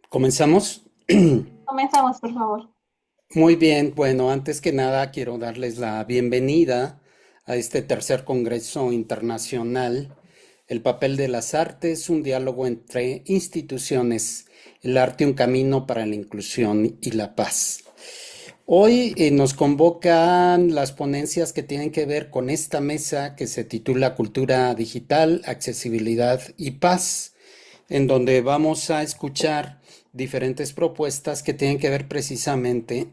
¿Comenzamos? Comenzamos, por favor. Muy bien, bueno, antes que nada quiero darles la bienvenida a este tercer Congreso Internacional, El papel de las artes, un diálogo entre instituciones, el arte un camino para la inclusión y la paz. Hoy nos convocan las ponencias que tienen que ver con esta mesa que se titula Cultura Digital, Accesibilidad y Paz, en donde vamos a escuchar diferentes propuestas que tienen que ver precisamente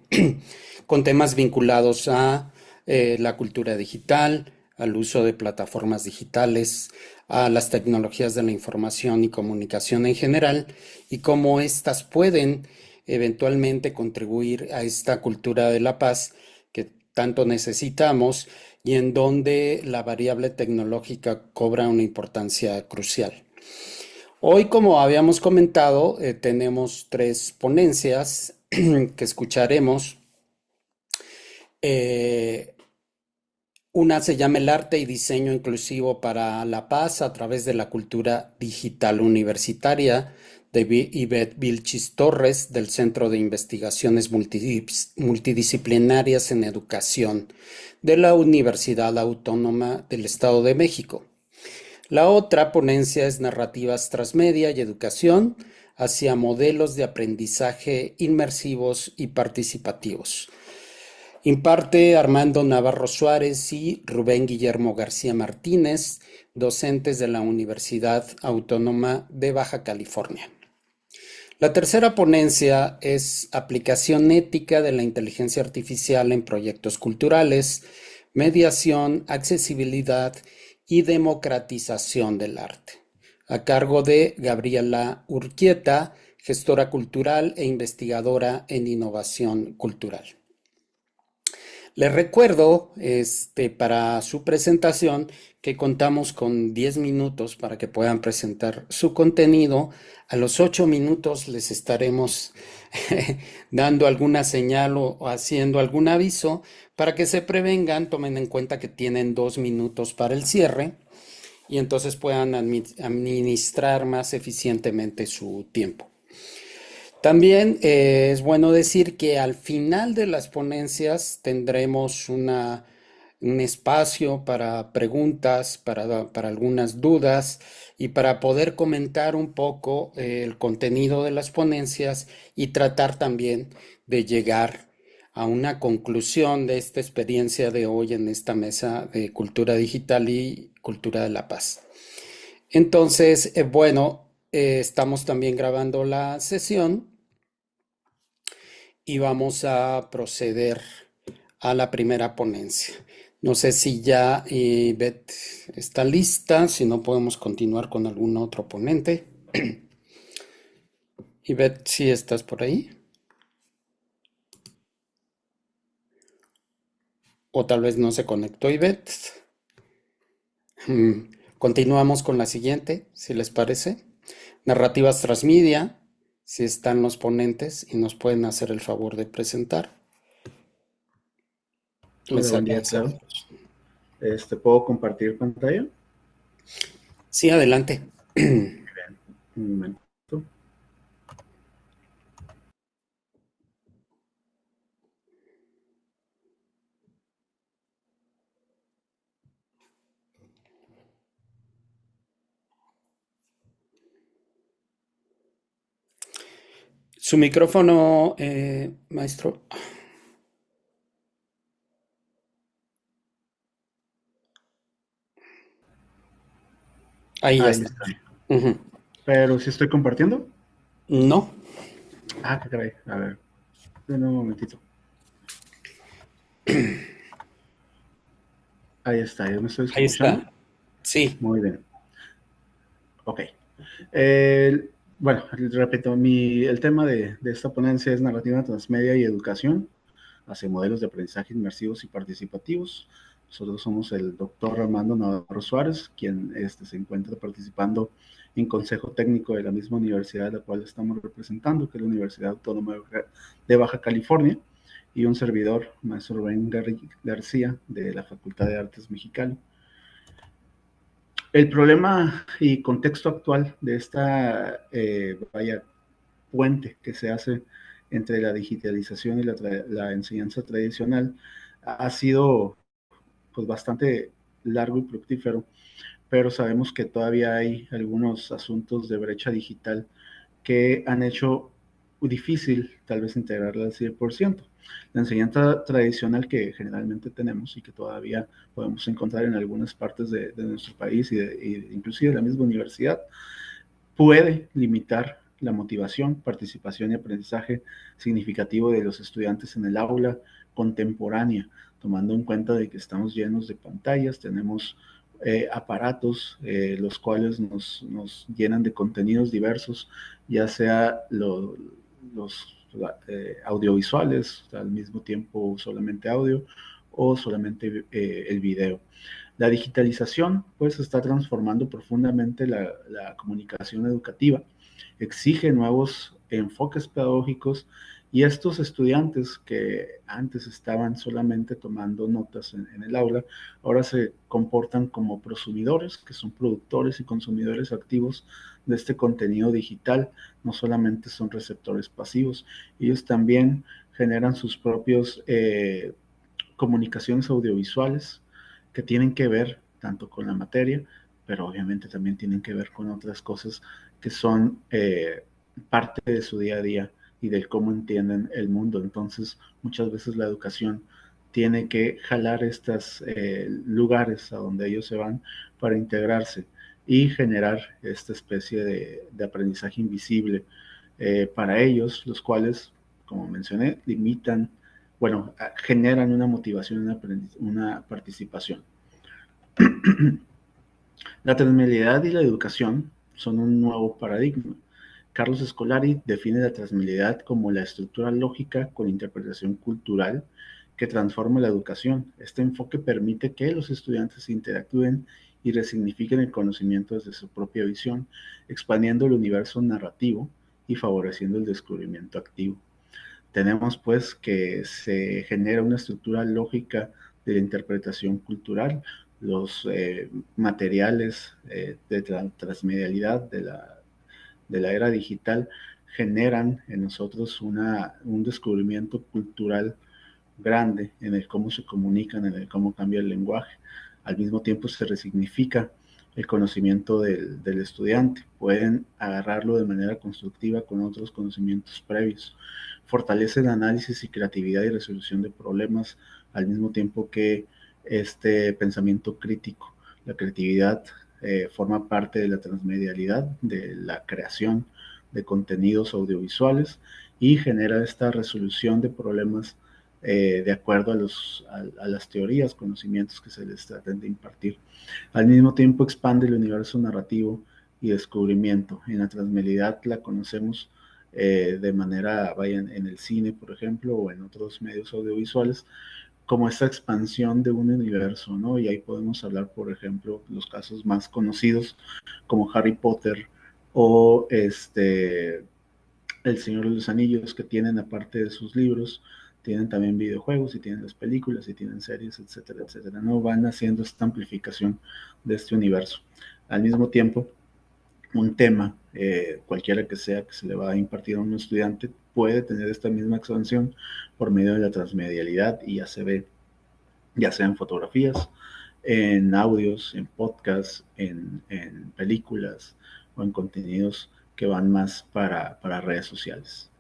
con temas vinculados a la cultura digital, al uso de plataformas digitales, a las tecnologías de la información y comunicación en general, y cómo éstas pueden eventualmente contribuir a esta cultura de la paz que tanto necesitamos y en donde la variable tecnológica cobra una importancia crucial. Hoy, como habíamos comentado, tenemos tres ponencias que escucharemos. Eh, una se llama El arte y diseño inclusivo para la paz a través de la cultura digital universitaria, de Ivette Vilchis Torres, del Centro de Investigaciones Multidisciplinarias en Educación de la Universidad Autónoma del Estado de México. La otra ponencia es Narrativas Transmedia y Educación hacia modelos de aprendizaje inmersivos y participativos. Imparte Armando Navarro Suárez y Rubén Guillermo García Martínez, docentes de la Universidad Autónoma de Baja California. La tercera ponencia es Aplicación ética de la inteligencia artificial en proyectos culturales, mediación, accesibilidad y democratización del arte, a cargo de Gabriela Urquieta, gestora cultural e investigadora en innovación cultural. Les recuerdo, para su presentación, que contamos con 10 minutos para que puedan presentar su contenido. A los 8 minutos les estaremos dando alguna señal o haciendo algún aviso para que se prevengan, tomen en cuenta que tienen 2 minutos para el cierre y entonces puedan administrar más eficientemente su tiempo. También es bueno decir que al final de las ponencias tendremos un espacio para preguntas, para algunas dudas y para poder comentar un poco el contenido de las ponencias y tratar también de llegar a una conclusión de esta experiencia de hoy en esta mesa de cultura digital y cultura de la paz. Entonces, estamos también grabando la sesión y vamos a proceder a la primera ponencia. No sé si ya Beth está lista, si no podemos continuar con algún otro ponente. Y Beth, ¿sí estás por ahí? O tal vez no se conectó Ivette. Continuamos con la siguiente, si les parece. Narrativas transmedia, si están los ponentes y nos pueden hacer el favor de presentar. Hola, Les buen día, claro. agradecemos. ¿Puedo compartir pantalla? Sí, adelante. Un momento. Su micrófono, maestro. Ahí ya Ahí está. está. Ujú. Pero si estoy compartiendo. No. Ah, qué caray. A ver, un momentito. Ahí está, ¿ya me estoy Ahí escuchando? está. Sí. Muy bien. Ok. Bueno, repito, el tema de esta ponencia es narrativa transmedia y educación hacia modelos de aprendizaje inmersivos y participativos. Nosotros somos el doctor Armando Navarro Suárez, quien se encuentra participando en consejo técnico de la misma universidad de la cual estamos representando, que es la Universidad Autónoma de Baja California, y un servidor, maestro Rubén García, de la Facultad de Artes Mexicali. El problema y contexto actual de esta puente que se hace entre la digitalización y la enseñanza tradicional ha sido pues bastante largo y fructífero, pero sabemos que todavía hay algunos asuntos de brecha digital que han hecho difícil tal vez integrarla al 100%. La enseñanza tradicional que generalmente tenemos y que todavía podemos encontrar en algunas partes de nuestro país y inclusive de la misma universidad, puede limitar la motivación, participación y aprendizaje significativo de los estudiantes en el aula contemporánea, tomando en cuenta de que estamos llenos de pantallas, tenemos aparatos los cuales nos llenan de contenidos diversos, ya sea los audiovisuales, al mismo tiempo solamente audio o solamente el video. La digitalización pues está transformando profundamente la comunicación educativa, exige nuevos enfoques pedagógicos y estos estudiantes que antes estaban solamente tomando notas en el aula, ahora se comportan como prosumidores, que son productores y consumidores activos de este contenido digital, no solamente son receptores pasivos, ellos también generan sus propios comunicaciones audiovisuales que tienen que ver tanto con la materia, pero obviamente también tienen que ver con otras cosas que son parte de su día a día y del cómo entienden el mundo. Entonces, muchas veces la educación tiene que jalar estos lugares a donde ellos se van para integrarse y generar esta especie de aprendizaje invisible para ellos, los cuales, como mencioné, limitan, bueno, generan una motivación, una participación. La transmedialidad y la educación son un nuevo paradigma. Carlos Scolari define la transmedialidad como la estructura lógica con interpretación cultural que transforma la educación. Este enfoque permite que los estudiantes interactúen y resignifiquen el conocimiento desde su propia visión, expandiendo el universo narrativo y favoreciendo el descubrimiento activo. Tenemos pues que se genera una estructura lógica de la interpretación cultural, los materiales de transmedialidad de la era digital generan en nosotros un descubrimiento cultural grande en el cómo se comunican, en el cómo cambia el lenguaje. Al mismo tiempo se resignifica el conocimiento del estudiante. Pueden agarrarlo de manera constructiva con otros conocimientos previos. Fortalece el análisis y creatividad y resolución de problemas al mismo tiempo que este pensamiento crítico. La creatividad forma parte de la transmedialidad, de la creación de contenidos audiovisuales y genera esta resolución de problemas de acuerdo a las teorías, conocimientos que se les traten de impartir. Al mismo tiempo expande el universo narrativo y descubrimiento. En la transmedialidad la conocemos de manera, vaya, en el cine, por ejemplo, o en otros medios audiovisuales, como esta expansión de un universo, ¿no? Y ahí podemos hablar, por ejemplo, los casos más conocidos, como Harry Potter o el Señor de los Anillos, que tienen, aparte de sus libros, tienen también videojuegos y tienen las películas y tienen series, etcétera, etcétera. No van haciendo esta amplificación de este universo. Al mismo tiempo, un tema, cualquiera que sea que se le va a impartir a un estudiante, puede tener esta misma expansión por medio de la transmedialidad y ya se ve, ya sea en fotografías, en audios, en podcasts, en películas o en contenidos que van más para redes sociales.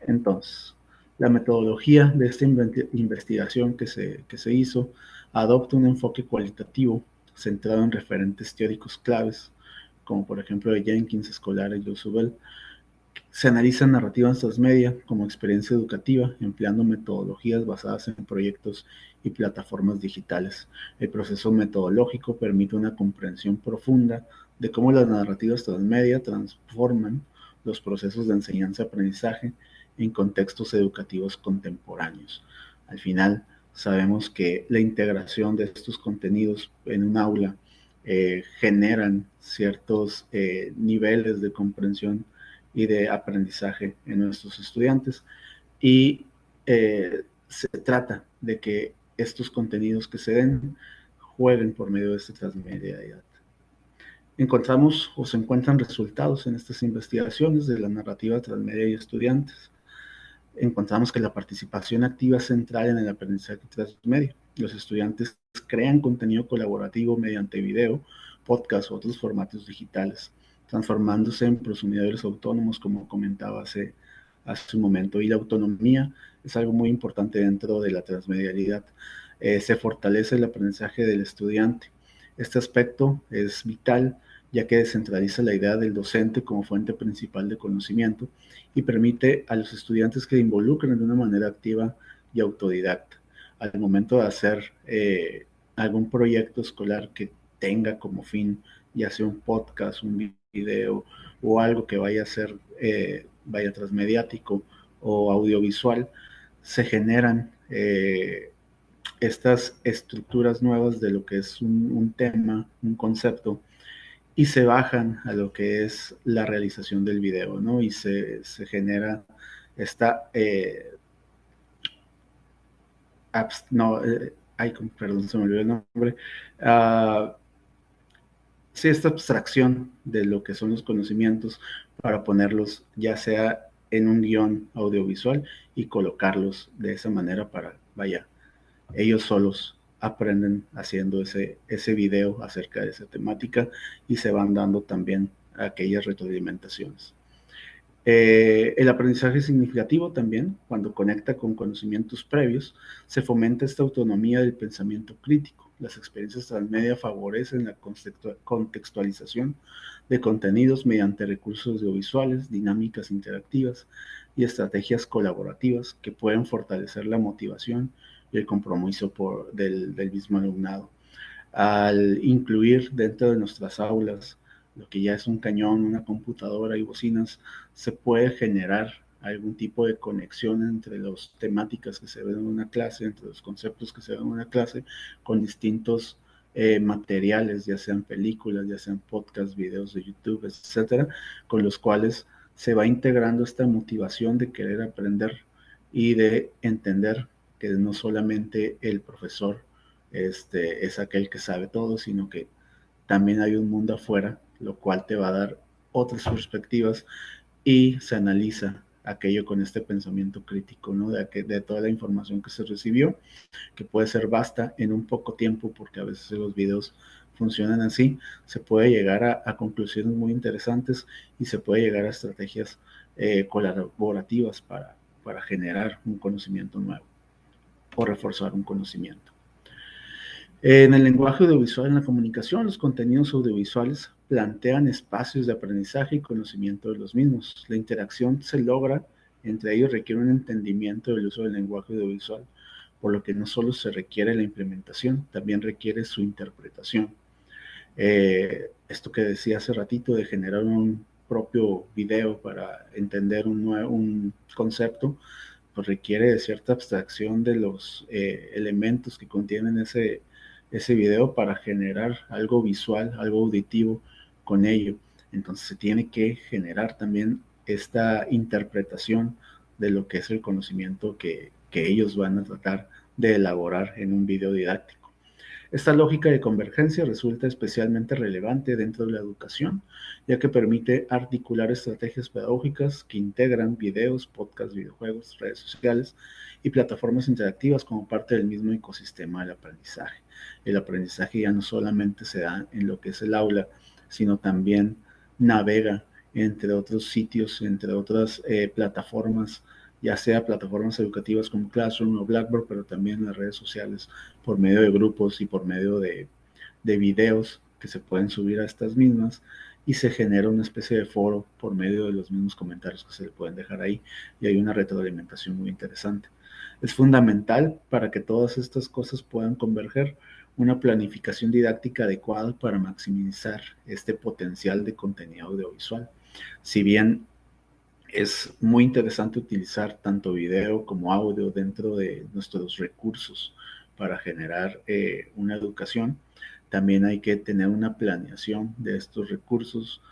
Entonces, la metodología de esta investigación que se hizo adopta un enfoque cualitativo centrado en referentes teóricos claves, como por ejemplo de Jenkins, Scolari y Josubel. Se analiza narrativas transmedia como experiencia educativa, empleando metodologías basadas en proyectos y plataformas digitales. El proceso metodológico permite una comprensión profunda de cómo las narrativas transmedia transforman los procesos de enseñanza-aprendizaje en contextos educativos contemporáneos. Al final, sabemos que la integración de estos contenidos en un aula generan ciertos niveles de comprensión y de aprendizaje en nuestros estudiantes. Y se trata de que estos contenidos que se den jueguen por medio de esta transmedialidad. Encontramos o se encuentran resultados en estas investigaciones de la narrativa transmedia y estudiantes. Encontramos que la participación activa es central en el aprendizaje transmedia. Los estudiantes crean contenido colaborativo mediante video, podcast u otros formatos digitales, transformándose en prosumidores autónomos, como comentaba hace un momento. Y la autonomía es algo muy importante dentro de la transmedialidad. Se fortalece el aprendizaje del estudiante. Este aspecto es vital, ya que descentraliza la idea del docente como fuente principal de conocimiento y permite a los estudiantes que se involucren de una manera activa y autodidacta. Al momento de hacer algún proyecto escolar que tenga como fin, ya sea un podcast, un video o algo que vaya a ser vaya transmediático o audiovisual, se generan estas estructuras nuevas de lo que es un tema, un concepto, y se bajan a lo que es la realización del video, ¿no? Y se genera esta, no, perdón, se me olvidó el nombre, sí, esta abstracción de lo que son los conocimientos para ponerlos ya sea en un guión audiovisual y colocarlos de esa manera para, vaya, ellos solos aprenden haciendo ese video acerca de esa temática y se van dando también aquellas retroalimentaciones. El aprendizaje significativo también, cuando conecta con conocimientos previos, se fomenta esta autonomía del pensamiento crítico. Las experiencias transmedia favorecen la contextualización de contenidos mediante recursos audiovisuales, dinámicas interactivas y estrategias colaborativas que pueden fortalecer la motivación y el compromiso del mismo alumnado. Al incluir dentro de nuestras aulas lo que ya es un cañón, una computadora y bocinas, se puede generar algún tipo de conexión entre las temáticas que se ven en una clase, entre los conceptos que se ven en una clase, con distintos materiales, ya sean películas, ya sean podcasts, videos de YouTube, etcétera, con los cuales se va integrando esta motivación de querer aprender y de entender que no solamente el profesor es aquel que sabe todo, sino que también hay un mundo afuera, lo cual te va a dar otras perspectivas y se analiza aquello con este pensamiento crítico, ¿no? De toda la información que se recibió, que puede ser vasta en un poco tiempo, porque a veces los videos funcionan así, se puede llegar a conclusiones muy interesantes y se puede llegar a estrategias colaborativas para generar un conocimiento nuevo o reforzar un conocimiento. En el lenguaje audiovisual en la comunicación, los contenidos audiovisuales plantean espacios de aprendizaje y conocimiento de los mismos. La interacción se logra, entre ellos requiere un entendimiento del uso del lenguaje audiovisual, por lo que no solo se requiere la implementación, también requiere su interpretación. Esto que decía hace ratito de generar un propio video para entender un concepto, pues requiere de cierta abstracción de los elementos que contienen ese video para generar algo visual, algo auditivo con ello. Entonces se tiene que generar también esta interpretación de lo que es el conocimiento que ellos van a tratar de elaborar en un video didáctico. Esta lógica de convergencia resulta especialmente relevante dentro de la educación, ya que permite articular estrategias pedagógicas que integran videos, podcasts, videojuegos, redes sociales y plataformas interactivas como parte del mismo ecosistema del aprendizaje. El aprendizaje ya no solamente se da en lo que es el aula, sino también navega entre otros sitios, entre otras plataformas, ya sea plataformas educativas como Classroom o Blackboard, pero también las redes sociales por medio de grupos y por medio de videos que se pueden subir a estas mismas y se genera una especie de foro por medio de los mismos comentarios que se le pueden dejar ahí y hay una retroalimentación muy interesante. Es fundamental para que todas estas cosas puedan converger una planificación didáctica adecuada para maximizar este potencial de contenido audiovisual. Si bien es muy interesante utilizar tanto video como audio dentro de nuestros recursos para generar una educación. También hay que tener una planeación de estos recursos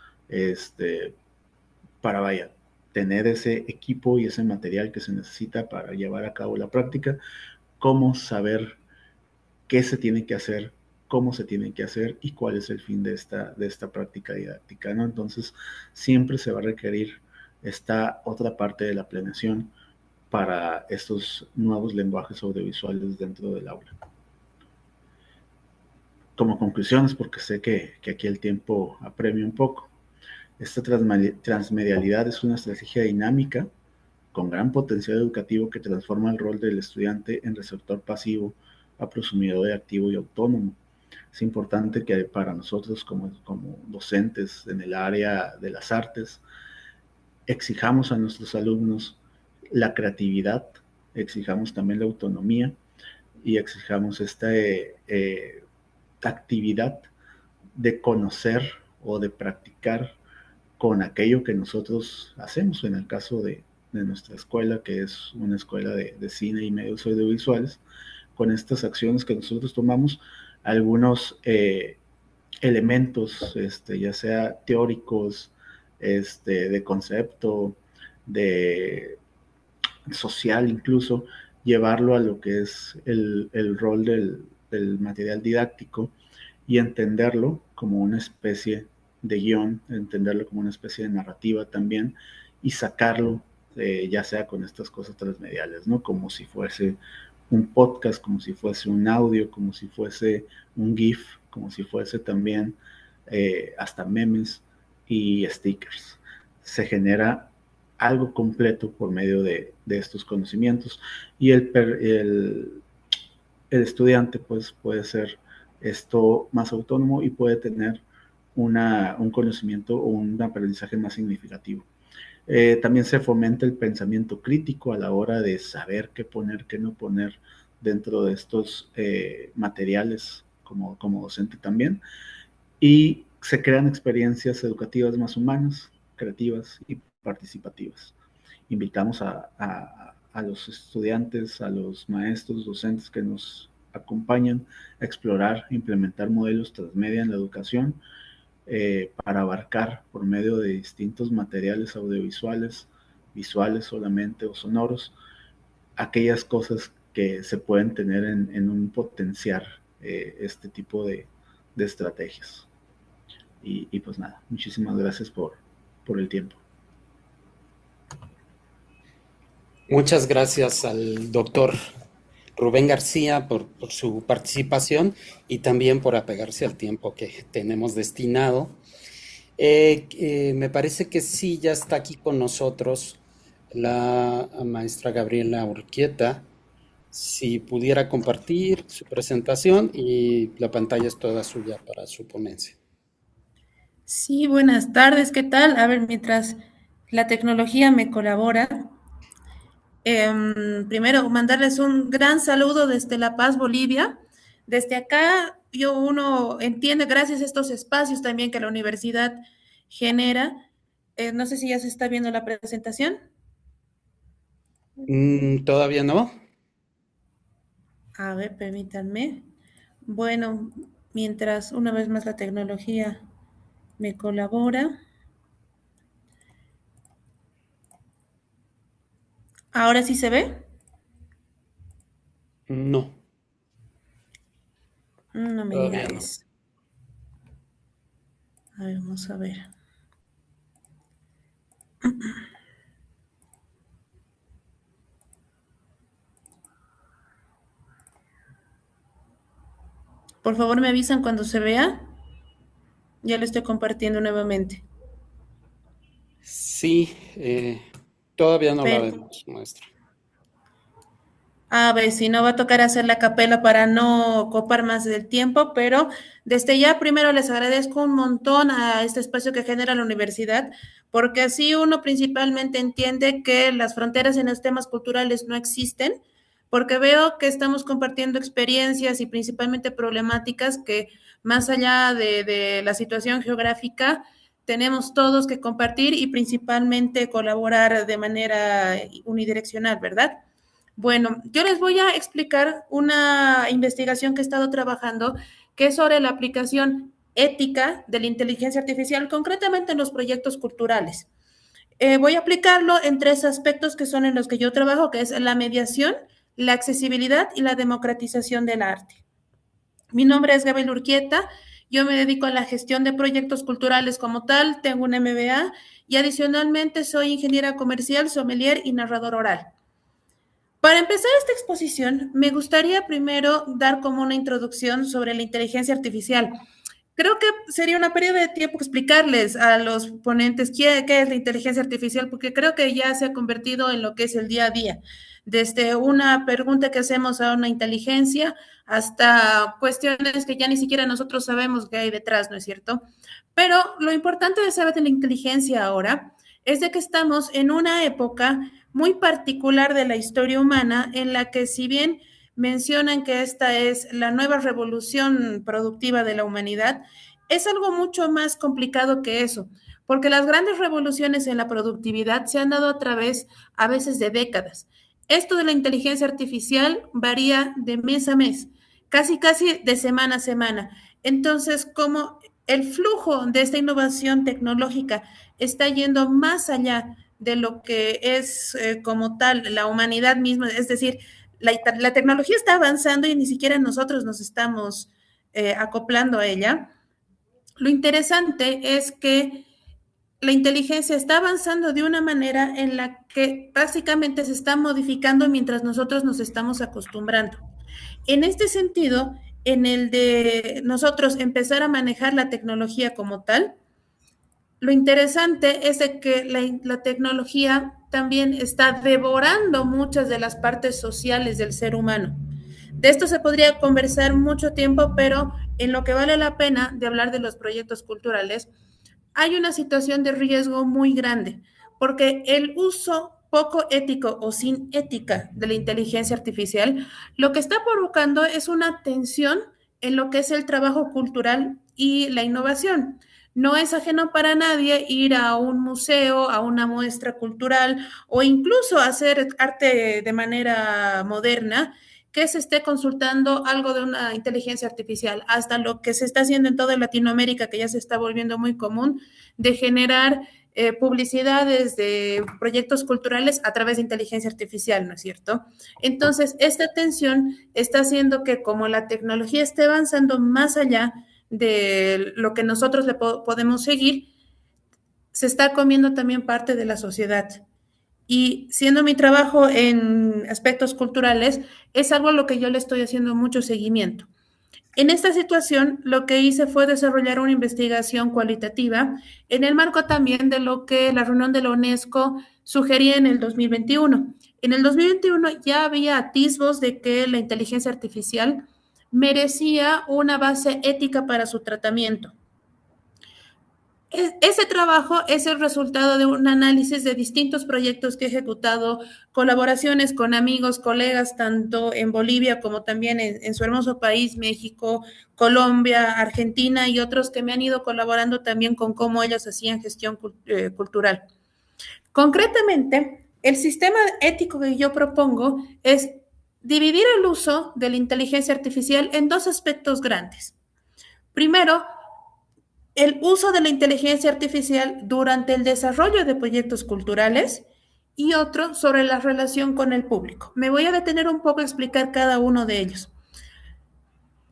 para, vaya, tener ese equipo y ese material que se necesita para llevar a cabo la práctica, cómo saber qué se tiene que hacer cómo se tiene que hacer y cuál es el fin de esta práctica didáctica, ¿no? Entonces, siempre se va a requerir esta otra parte de la planeación para estos nuevos lenguajes audiovisuales dentro del aula. Como conclusiones, porque sé que aquí el tiempo apremia un poco, esta transmedialidad es una estrategia dinámica con gran potencial educativo que transforma el rol del estudiante en receptor pasivo a prosumidor activo y autónomo. Es importante que para nosotros como docentes en el área de las artes exijamos a nuestros alumnos la creatividad, exijamos también la autonomía y exijamos esta actividad de conocer o de practicar con aquello que nosotros hacemos. En el caso de nuestra escuela, que es una escuela de cine y medios audiovisuales, con estas acciones que nosotros tomamos, algunos elementos, ya sea teóricos, de concepto, de social incluso, llevarlo a lo que es el rol del material didáctico y entenderlo como una especie de guión, entenderlo como una especie de narrativa también y sacarlo, ya sea con estas cosas transmediales, ¿no? Como si fuese un podcast, como si fuese un audio, como si fuese un GIF, como si fuese también hasta memes y stickers. Se genera algo completo por medio de estos conocimientos y el estudiante pues puede ser esto más autónomo y puede tener un conocimiento o un aprendizaje más significativo. También se fomenta el pensamiento crítico a la hora de saber qué poner, qué no poner dentro de estos materiales como docente también. Y se crean experiencias educativas más humanas, creativas y participativas. Invitamos a los estudiantes, a los maestros, docentes que nos acompañan a explorar, implementar modelos transmedia en la educación para abarcar por medio de distintos materiales audiovisuales, visuales solamente o sonoros, aquellas cosas que se pueden tener en un potenciar este tipo de estrategias. Y pues nada, muchísimas gracias por el tiempo. Muchas gracias al doctor Rubén García por su participación y también por apegarse al tiempo que tenemos destinado. Me parece que sí, ya está aquí con nosotros la maestra Gabriela Urquieta. Si pudiera compartir su presentación y la pantalla es toda suya para su ponencia. Sí, buenas tardes, ¿qué tal? A ver, mientras la tecnología me colabora, primero mandarles un gran saludo desde La Paz, Bolivia. Desde acá, uno entiende, gracias a estos espacios también que la universidad genera. No sé si ya se está viendo la presentación. ¿Todavía no? A ver, permítanme. Bueno, mientras una vez más la tecnología me colabora. ¿Ahora sí se ve? No, No me diga todavía no. eso. A ver, vamos a ver. Por favor, me avisan cuando se vea. Ya lo estoy compartiendo nuevamente. Sí, todavía no la Pero, vemos, maestra. a ver, si no va a tocar hacer la capela para no copar más del tiempo, pero desde ya primero les agradezco un montón a este espacio que genera la universidad, porque así uno principalmente entiende que las fronteras en los temas culturales no existen, porque veo que estamos compartiendo experiencias y principalmente problemáticas que más allá de la situación geográfica, tenemos todos que compartir y principalmente colaborar de manera unidireccional, ¿verdad? Bueno, yo les voy a explicar una investigación que he estado trabajando, que es sobre la aplicación ética de la inteligencia artificial, concretamente en los proyectos culturales. Voy a aplicarlo en tres aspectos que son en los que yo trabajo, que es la mediación, la accesibilidad y la democratización del arte. Mi nombre es Gabriel Urquieta, yo me dedico a la gestión de proyectos culturales como tal, tengo un MBA y adicionalmente soy ingeniera comercial, sommelier y narrador oral. Para empezar esta exposición, me gustaría primero dar como una introducción sobre la inteligencia artificial. Creo que sería una pérdida de tiempo explicarles a los ponentes qué es la inteligencia artificial, porque creo que ya se ha convertido en lo que es el día a día. Desde una pregunta que hacemos a una inteligencia hasta cuestiones que ya ni siquiera nosotros sabemos qué hay detrás, ¿no es cierto? Pero lo importante de saber de la inteligencia ahora es de que estamos en una época muy particular de la historia humana en la que si bien mencionan que esta es la nueva revolución productiva de la humanidad, es algo mucho más complicado que eso, porque las grandes revoluciones en la productividad se han dado a través a veces de décadas. Esto de la inteligencia artificial varía de mes a mes, casi de semana a semana. Entonces, como el flujo de esta innovación tecnológica está yendo más allá de lo que es como tal la humanidad misma, es decir, la tecnología está avanzando y ni siquiera nosotros nos estamos acoplando a ella. Lo interesante es que la inteligencia está avanzando de una manera en la que básicamente se está modificando mientras nosotros nos estamos acostumbrando. En este sentido, en el de nosotros empezar a manejar la tecnología como tal, lo interesante es de que la tecnología también está devorando muchas de las partes sociales del ser humano. De esto se podría conversar mucho tiempo, pero en lo que vale la pena de hablar de los proyectos culturales, hay una situación de riesgo muy grande, porque el uso poco ético o sin ética de la inteligencia artificial, lo que está provocando es una tensión en lo que es el trabajo cultural y la innovación. No es ajeno para nadie ir a un museo, a una muestra cultural o incluso hacer arte de manera moderna que se esté consultando algo de una inteligencia artificial, hasta lo que se está haciendo en toda Latinoamérica, que ya se está volviendo muy común, de generar publicidades de proyectos culturales a través de inteligencia artificial, ¿no es cierto? Entonces, esta tensión está haciendo que como la tecnología esté avanzando más allá de lo que nosotros le podemos seguir, se está comiendo también parte de la sociedad. Y siendo mi trabajo en aspectos culturales, es algo a lo que yo le estoy haciendo mucho seguimiento. En esta situación, lo que hice fue desarrollar una investigación cualitativa en el marco también de lo que la reunión de la UNESCO sugería en el 2021. En el 2021 ya había atisbos de que la inteligencia artificial merecía una base ética para su tratamiento. Ese trabajo es el resultado de un análisis de distintos proyectos que he ejecutado, colaboraciones con amigos, colegas, tanto en Bolivia como también en su hermoso país, México, Colombia, Argentina y otros que me han ido colaborando también con cómo ellos hacían gestión cultural. Concretamente, el sistema ético que yo propongo es dividir el uso de la inteligencia artificial en dos aspectos grandes. Primero, el uso de la inteligencia artificial durante el desarrollo de proyectos culturales y otro sobre la relación con el público. Me voy a detener un poco a explicar cada uno de ellos.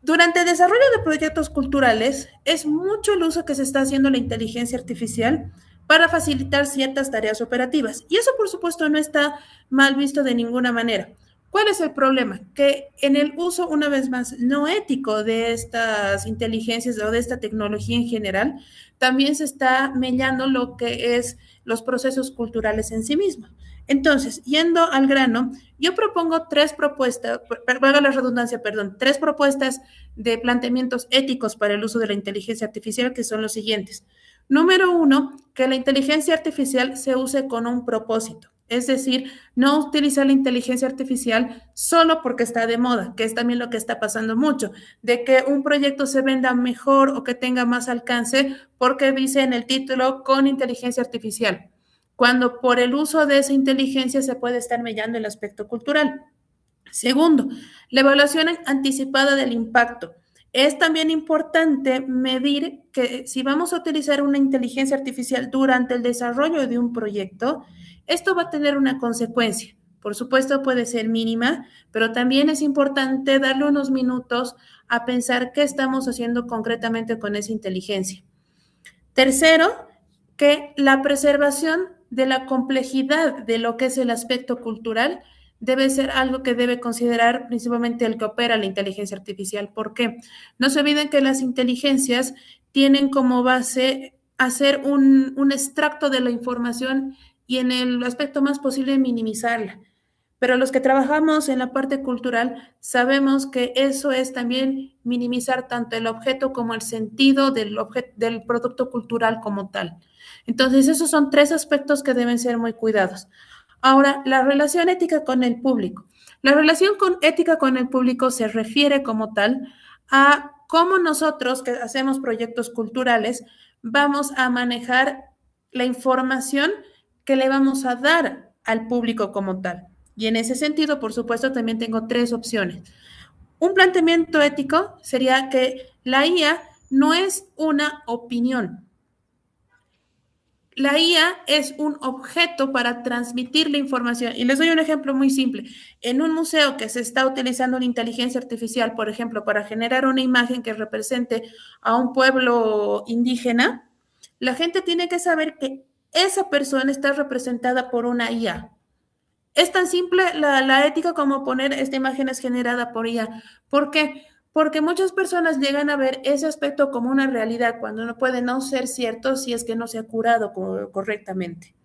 Durante el desarrollo de proyectos culturales, es mucho el uso que se está haciendo la inteligencia artificial para facilitar ciertas tareas operativas. Y eso, por supuesto, no está mal visto de ninguna manera. ¿Cuál es el problema? Que en el uso, una vez más, no ético de estas inteligencias o de esta tecnología en general, también se está mellando lo que es los procesos culturales en sí mismos. Entonces, yendo al grano, yo propongo tres propuestas, valga la redundancia, perdón, tres propuestas de planteamientos éticos para el uso de la inteligencia artificial, que son los siguientes. Número uno, que la inteligencia artificial se use con un propósito. Es decir, no utilizar la inteligencia artificial solo porque está de moda, que es también lo que está pasando mucho, de que un proyecto se venda mejor o que tenga más alcance porque dice en el título con inteligencia artificial, cuando por el uso de esa inteligencia se puede estar mellando el aspecto cultural. Segundo, la evaluación anticipada del impacto. Es también importante medir que si vamos a utilizar una inteligencia artificial durante el desarrollo de un proyecto, esto va a tener una consecuencia. Por supuesto puede ser mínima, pero también es importante darle unos minutos a pensar qué estamos haciendo concretamente con esa inteligencia. Tercero, que la preservación de la complejidad de lo que es el aspecto cultural debe ser algo que debe considerar principalmente el que opera la inteligencia artificial. ¿Por qué? No se olviden que las inteligencias tienen como base hacer un extracto de la información y en el aspecto más posible minimizarla. Pero los que trabajamos en la parte cultural sabemos que eso es también minimizar tanto el objeto como el sentido del producto cultural como tal. Entonces, esos son 3 aspectos que deben ser muy cuidados. Ahora, la relación ética con el público. La relación ética con el público se refiere como tal a cómo nosotros que hacemos proyectos culturales vamos a manejar la información que le vamos a dar al público como tal. Y en ese sentido, por supuesto, también tengo 3 opciones. Un planteamiento ético sería que la IA no es una opinión. La IA es un objeto para transmitir la información. Y les doy un ejemplo muy simple. En un museo que se está utilizando una inteligencia artificial, por ejemplo, para generar una imagen que represente a un pueblo indígena, la gente tiene que saber que esa persona está representada por una IA. Es tan simple la ética como poner esta imagen es generada por IA. ¿Por qué? Porque muchas personas llegan a ver ese aspecto como una realidad cuando no puede no ser cierto si es que no se ha curado correctamente.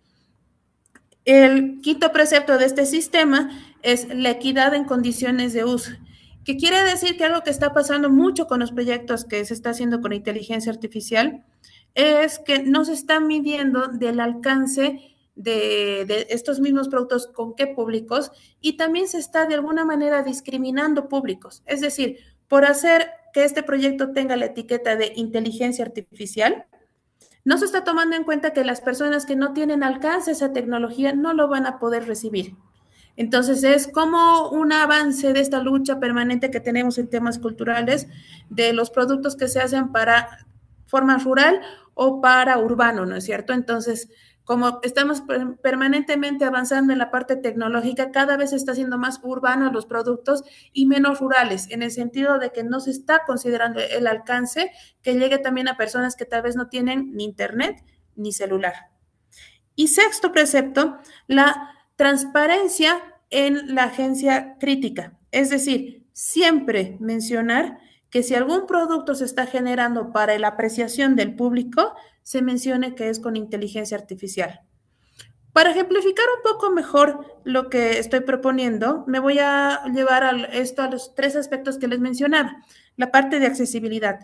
El quinto precepto de este sistema es la equidad en condiciones de uso, que quiere decir que algo que está pasando mucho con los proyectos que se está haciendo con inteligencia artificial es que no se está midiendo del alcance de estos mismos productos con qué públicos y también se está de alguna manera discriminando públicos. Es decir, por hacer que este proyecto tenga la etiqueta de inteligencia artificial, no se está tomando en cuenta que las personas que no tienen alcance a esa tecnología no lo van a poder recibir. Entonces es como un avance de esta lucha permanente que tenemos en temas culturales de los productos que se hacen para forma rural o para urbano, ¿no es cierto? Entonces, como estamos permanentemente avanzando en la parte tecnológica, cada vez se está haciendo más urbano los productos y menos rurales, en el sentido de que no se está considerando el alcance que llegue también a personas que tal vez no tienen ni internet ni celular. Y sexto precepto, la transparencia en la agencia crítica. Es decir, siempre mencionar que si algún producto se está generando para la apreciación del público, se mencione que es con inteligencia artificial. Para ejemplificar un poco mejor lo que estoy proponiendo, me voy a llevar a los 3 aspectos que les mencionaba. La parte de accesibilidad.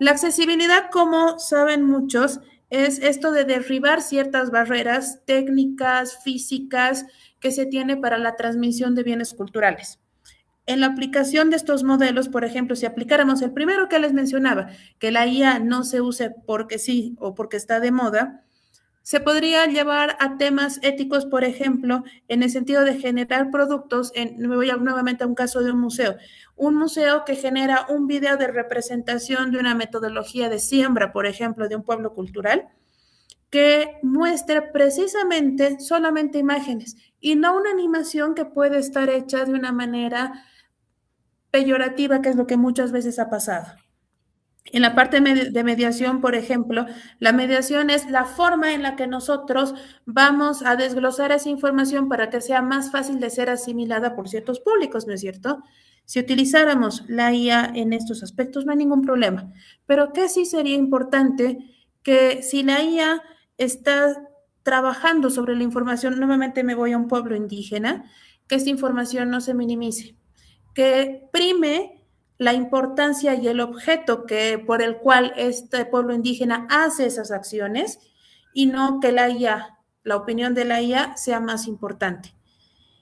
La accesibilidad, como saben muchos, es esto de derribar ciertas barreras técnicas, físicas que se tiene para la transmisión de bienes culturales. En la aplicación de estos modelos, por ejemplo, si aplicáramos el primero que les mencionaba, que la IA no se use porque sí o porque está de moda, se podría llevar a temas éticos, por ejemplo, en el sentido de generar productos, me voy nuevamente a un caso de un museo que genera un video de representación de una metodología de siembra, por ejemplo, de un pueblo cultural, que muestre precisamente solamente imágenes y no una animación que puede estar hecha de una manera peyorativa, que es lo que muchas veces ha pasado. En la parte de mediación, por ejemplo, la mediación es la forma en la que nosotros vamos a desglosar esa información para que sea más fácil de ser asimilada por ciertos públicos, ¿no es cierto? Si utilizáramos la IA en estos aspectos no hay ningún problema, pero que sí sería importante que si la IA está trabajando sobre la información, nuevamente me voy a un pueblo indígena, que esta información no se minimice, que prime la importancia y el objeto por el cual este pueblo indígena hace esas acciones y no que la IA, la opinión de la IA sea más importante.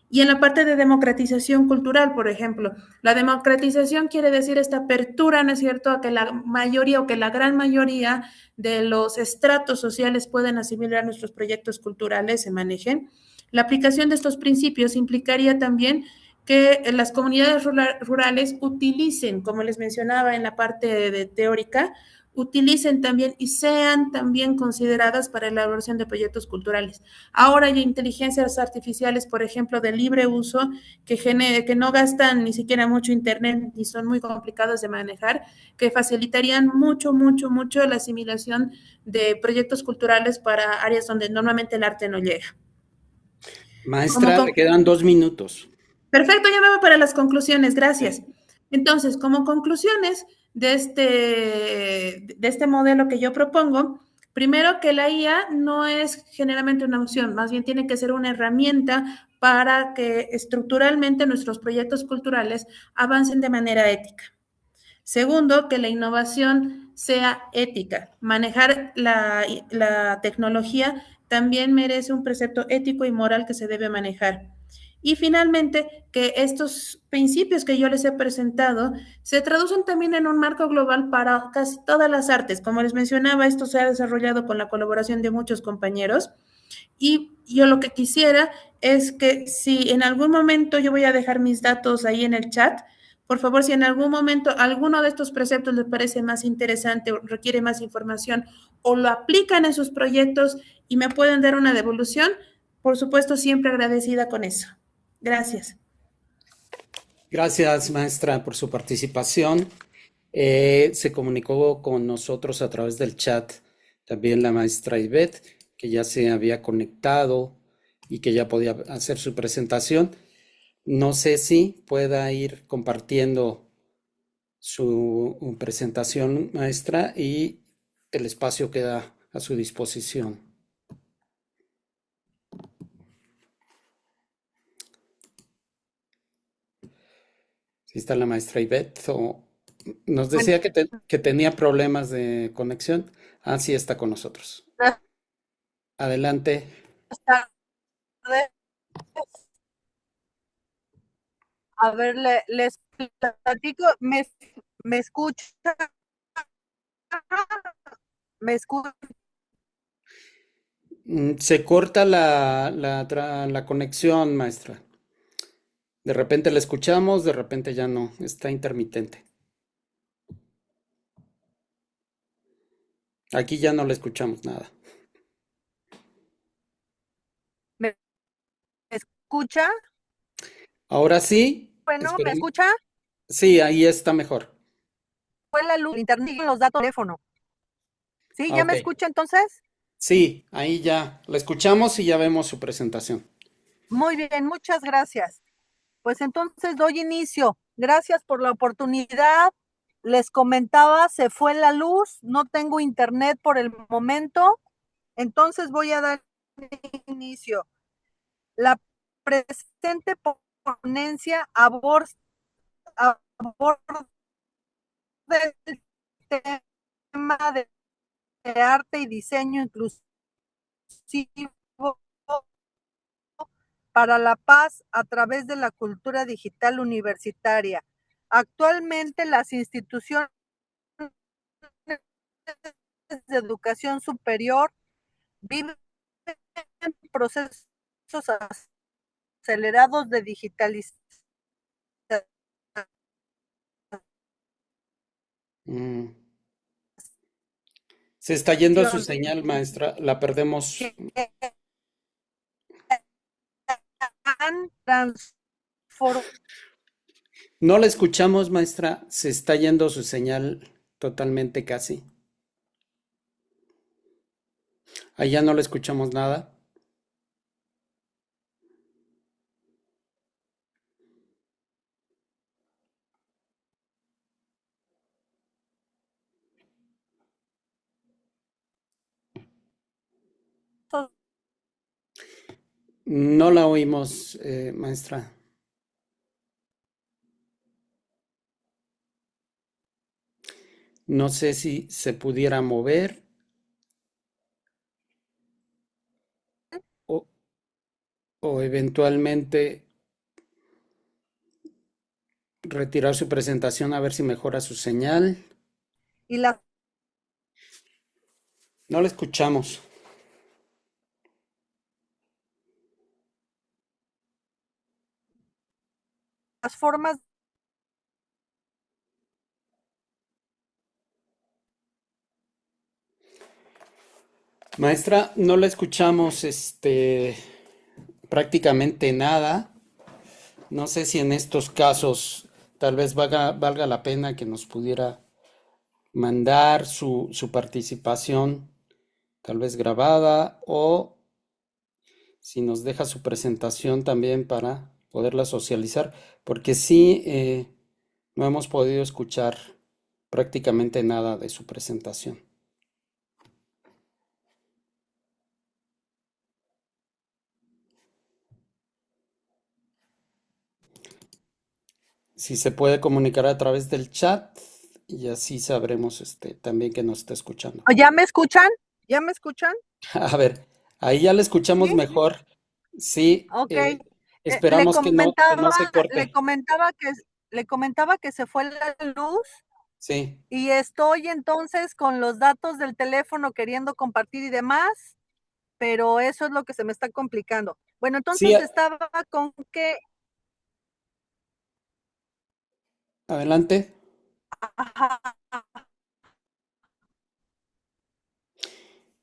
Y en la parte de democratización cultural, por ejemplo, la democratización quiere decir esta apertura, ¿no es cierto?, a que la mayoría o que la gran mayoría de los estratos sociales puedan asimilar nuestros proyectos culturales, se manejen. La aplicación de estos principios implicaría también que las comunidades rurales utilicen, como les mencionaba en la parte teórica, utilicen también y sean también consideradas para la elaboración de proyectos culturales. Ahora hay inteligencias artificiales, por ejemplo, de libre uso, que no gastan ni siquiera mucho internet ni son muy complicados de manejar, que facilitarían mucho, mucho, mucho la asimilación de proyectos culturales para áreas donde normalmente el arte no llega. Maestra, le quedan 2 minutos. Perfecto, ya me voy para las conclusiones, gracias. Entonces, como conclusiones de este modelo que yo propongo, primero que la IA no es generalmente una opción, más bien tiene que ser una herramienta para que estructuralmente nuestros proyectos culturales avancen de manera ética. Segundo, que la innovación sea ética. Manejar la tecnología también merece un precepto ético y moral que se debe manejar. Y finalmente, que estos principios que yo les he presentado se traducen también en un marco global para casi todas las artes. Como les mencionaba, esto se ha desarrollado con la colaboración de muchos compañeros. Y yo lo que quisiera es que si en algún momento yo voy a dejar mis datos ahí en el chat, por favor, si en algún momento alguno de estos preceptos les parece más interesante o requiere más información o lo aplican en sus proyectos y me pueden dar una devolución, por supuesto, siempre agradecida con eso. Gracias. Gracias, maestra, por su participación. Se comunicó con nosotros a través del chat también la maestra Ivette, que ya se había conectado y que ya podía hacer su presentación. No sé si pueda ir compartiendo su presentación, maestra, y el espacio queda a su disposición. Si está la maestra Ivette, o nos decía que tenía problemas de conexión. Ah, sí, está con nosotros. Adelante. Buenas tardes. A ver, les platico, me escucha, me escucha. Se corta la conexión, maestra. De repente la escuchamos, de repente ya no. Está intermitente. Aquí ya no le escuchamos nada. ¿Me escucha? Ahora sí, Bueno, ¿me esperemos. escucha? Sí, ahí está mejor. Fue la luz, el internet y los datos de teléfono. ¿Sí? Ah, ¿Ya ok. me escucha entonces? Sí, ahí ya la escuchamos y ya vemos su presentación. Muy bien, muchas gracias. Pues entonces doy inicio. Gracias por la oportunidad. Les comentaba, se fue la luz, no tengo internet por el momento, entonces voy a dar inicio. La presente ponencia aborda el tema de arte y diseño inclusivo para la paz a través de la cultura digital universitaria. Actualmente las instituciones de educación superior viven procesos acelerados de digitalización. Mm. Se está yendo su señal, maestra. La perdemos. Han transformado No la escuchamos, maestra. Se está yendo su señal totalmente casi. Allá no la escuchamos nada. No la oímos, maestra. No sé si se pudiera mover o, o eventualmente retirar su presentación a ver si mejora su señal. y las No la escuchamos. formas Maestra, no la escuchamos prácticamente nada. No sé si en estos casos tal vez valga la pena que nos pudiera mandar su participación, tal vez grabada, o si nos deja su presentación también para poderla socializar, porque sí, no hemos podido escuchar prácticamente nada de su presentación. Si se puede comunicar a través del chat y así sabremos también que nos está escuchando. ¿Ya me escuchan? ¿Ya me escuchan? A ver, ahí ya la escuchamos ¿Sí? mejor. Sí, Ok. Le esperamos que no comentaba, se le corte. comentaba que, le comentaba que se fue la luz Sí, y estoy entonces con los datos del teléfono queriendo compartir y demás, pero eso es lo que se me está complicando. Bueno, sí, entonces estaba con que, adelante. ajá,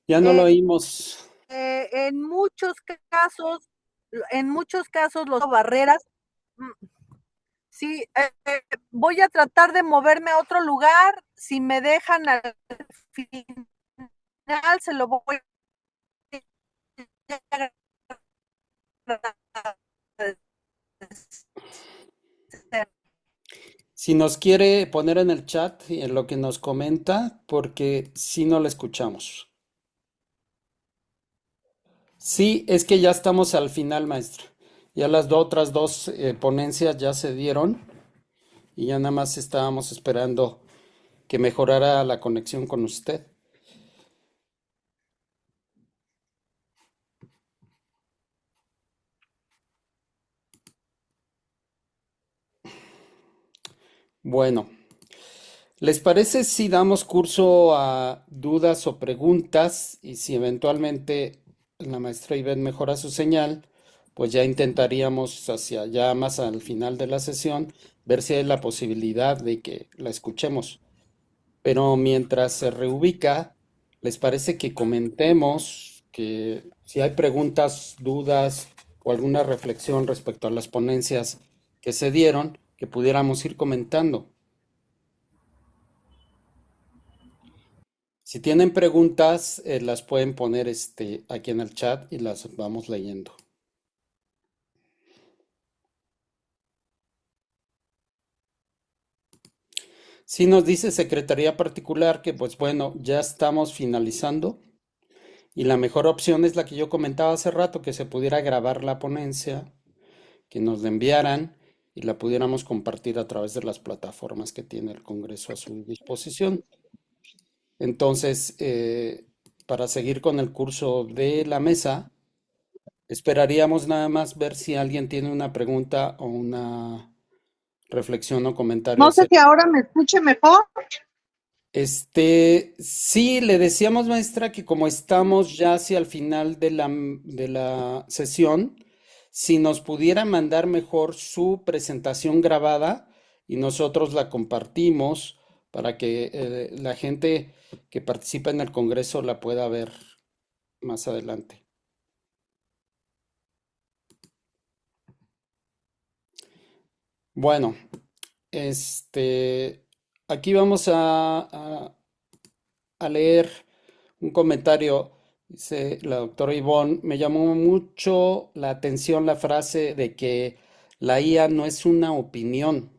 Ya no lo eh, oímos. en muchos casos los barreras. mm, Sí, voy a tratar de moverme a otro lugar. Si me dejan al final, se lo voy a agradecer. Si nos quiere poner en el chat y en lo que nos comenta, porque si no la escuchamos. Sí, es que ya estamos al final, maestra. Ya las otras dos ponencias ya se dieron y ya nada más estábamos esperando que mejorara la conexión con usted. Bueno, ¿les parece si damos curso a dudas o preguntas? Y si eventualmente la maestra Ivette mejora su señal, pues ya intentaríamos hacia ya más al final de la sesión ver si hay la posibilidad de que la escuchemos. Pero mientras se reubica, ¿les parece que comentemos que si hay preguntas, dudas o alguna reflexión respecto a las ponencias que se dieron, que pudiéramos ir comentando? Si tienen preguntas, las pueden poner aquí en el chat y las vamos leyendo. Si nos dice Secretaría Particular que pues bueno, ya estamos finalizando y la mejor opción es la que yo comentaba hace rato, que se pudiera grabar la ponencia, que nos la enviaran y la pudiéramos compartir a través de las plataformas que tiene el Congreso a su disposición. Entonces, para seguir con el curso de la mesa, esperaríamos nada más ver si alguien tiene una pregunta o una reflexión o comentario No sé si acerca. ahora me escuche mejor. Sí, le decíamos, maestra, que como estamos ya hacia el final de la sesión, si nos pudiera mandar mejor su presentación grabada y nosotros la compartimos para que la gente que participa en el Congreso la pueda ver más adelante. Bueno, aquí vamos a leer un comentario. Dice la doctora Ivonne, me llamó mucho la atención la frase de que la IA no es una opinión.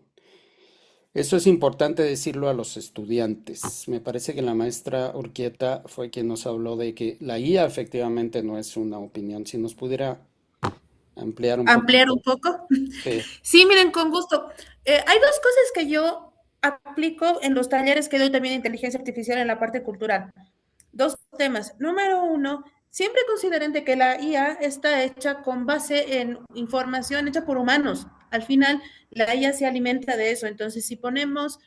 Eso es importante decirlo a los estudiantes. Me parece que la maestra Urquieta fue quien nos habló de que la IA efectivamente no es una opinión. Si nos pudiera ampliar un Ampliar poquito. un poco. Sí. Sí, miren, con gusto. Hay dos cosas que yo aplico en los talleres que doy también de inteligencia artificial en la parte cultural. Dos temas. Número uno, siempre consideren de que la IA está hecha con base en información hecha por humanos. Al final, la IA se alimenta de eso. Entonces, si suponemos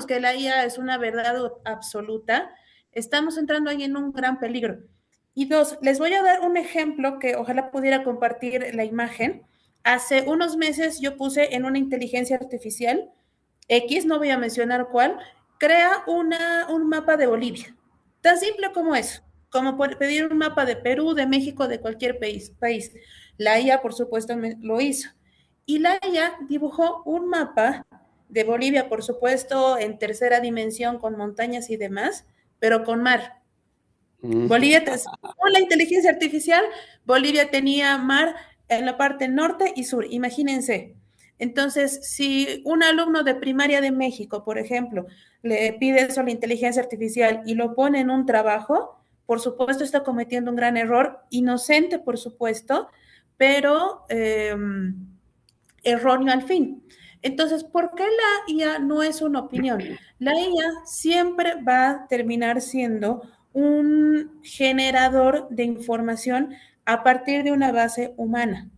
que la IA es una verdad absoluta, estamos entrando ahí en un gran peligro. Y dos, les voy a dar un ejemplo que ojalá pudiera compartir la imagen. Hace unos meses yo puse en una inteligencia artificial X, no voy a mencionar cuál, crea un mapa de Bolivia. Tan simple como eso, como pedir un mapa de Perú, de México, de cualquier país. La IA, por supuesto, lo hizo. Y la IA dibujó un mapa de Bolivia, por supuesto, en tercera dimensión, con montañas y demás, pero con mar. Bolivia, con la inteligencia artificial, Bolivia tenía mar en la parte norte y sur, imagínense. Entonces, si un alumno de primaria de México, por ejemplo, le pide eso a la inteligencia artificial y lo pone en un trabajo, por supuesto está cometiendo un gran error, inocente, por supuesto, pero erróneo al fin. Entonces, ¿por qué la IA no es una opinión? La IA siempre va a terminar siendo un generador de información a partir de una base humana.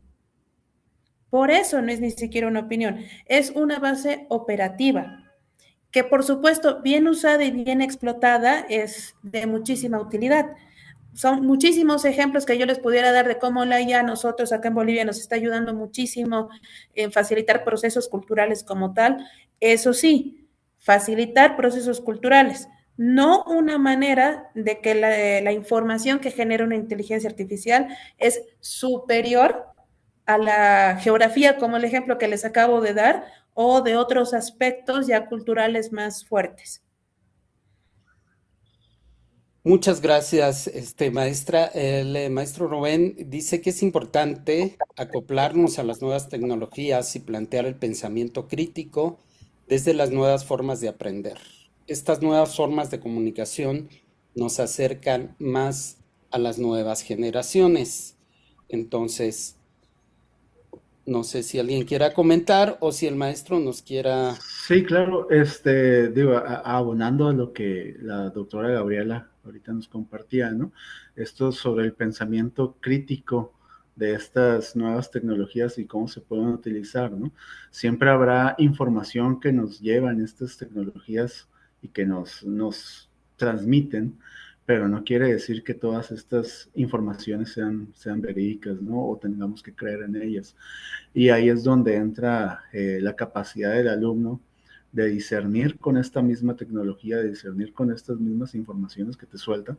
Por eso no es ni siquiera una opinión, es una base operativa, que por supuesto bien usada y bien explotada es de muchísima utilidad. Son muchísimos ejemplos que yo les pudiera dar de cómo la IA a nosotros acá en Bolivia nos está ayudando muchísimo en facilitar procesos culturales como tal. Eso sí, facilitar procesos culturales, no una manera de que la información que genera una inteligencia artificial es superior a la geografía, como el ejemplo que les acabo de dar, o de otros aspectos ya culturales más fuertes. Muchas gracias, maestra. El maestro Rubén dice que es importante acoplarnos a las nuevas tecnologías y plantear el pensamiento crítico desde las nuevas formas de aprender. Estas nuevas formas de comunicación nos acercan más a las nuevas generaciones. Entonces, no sé si alguien quiera comentar o si el maestro nos quiera... Sí, claro, digo, abonando a lo que la doctora Gabriela ahorita nos compartía, ¿no? Esto sobre el pensamiento crítico de estas nuevas tecnologías y cómo se pueden utilizar, ¿no? Siempre habrá información que nos llevan estas tecnologías y que nos transmiten, pero no quiere decir que todas estas informaciones sean verídicas, ¿no? O tengamos que creer en ellas. Y ahí es donde entra la capacidad del alumno de discernir con esta misma tecnología, de discernir con estas mismas informaciones que te suelta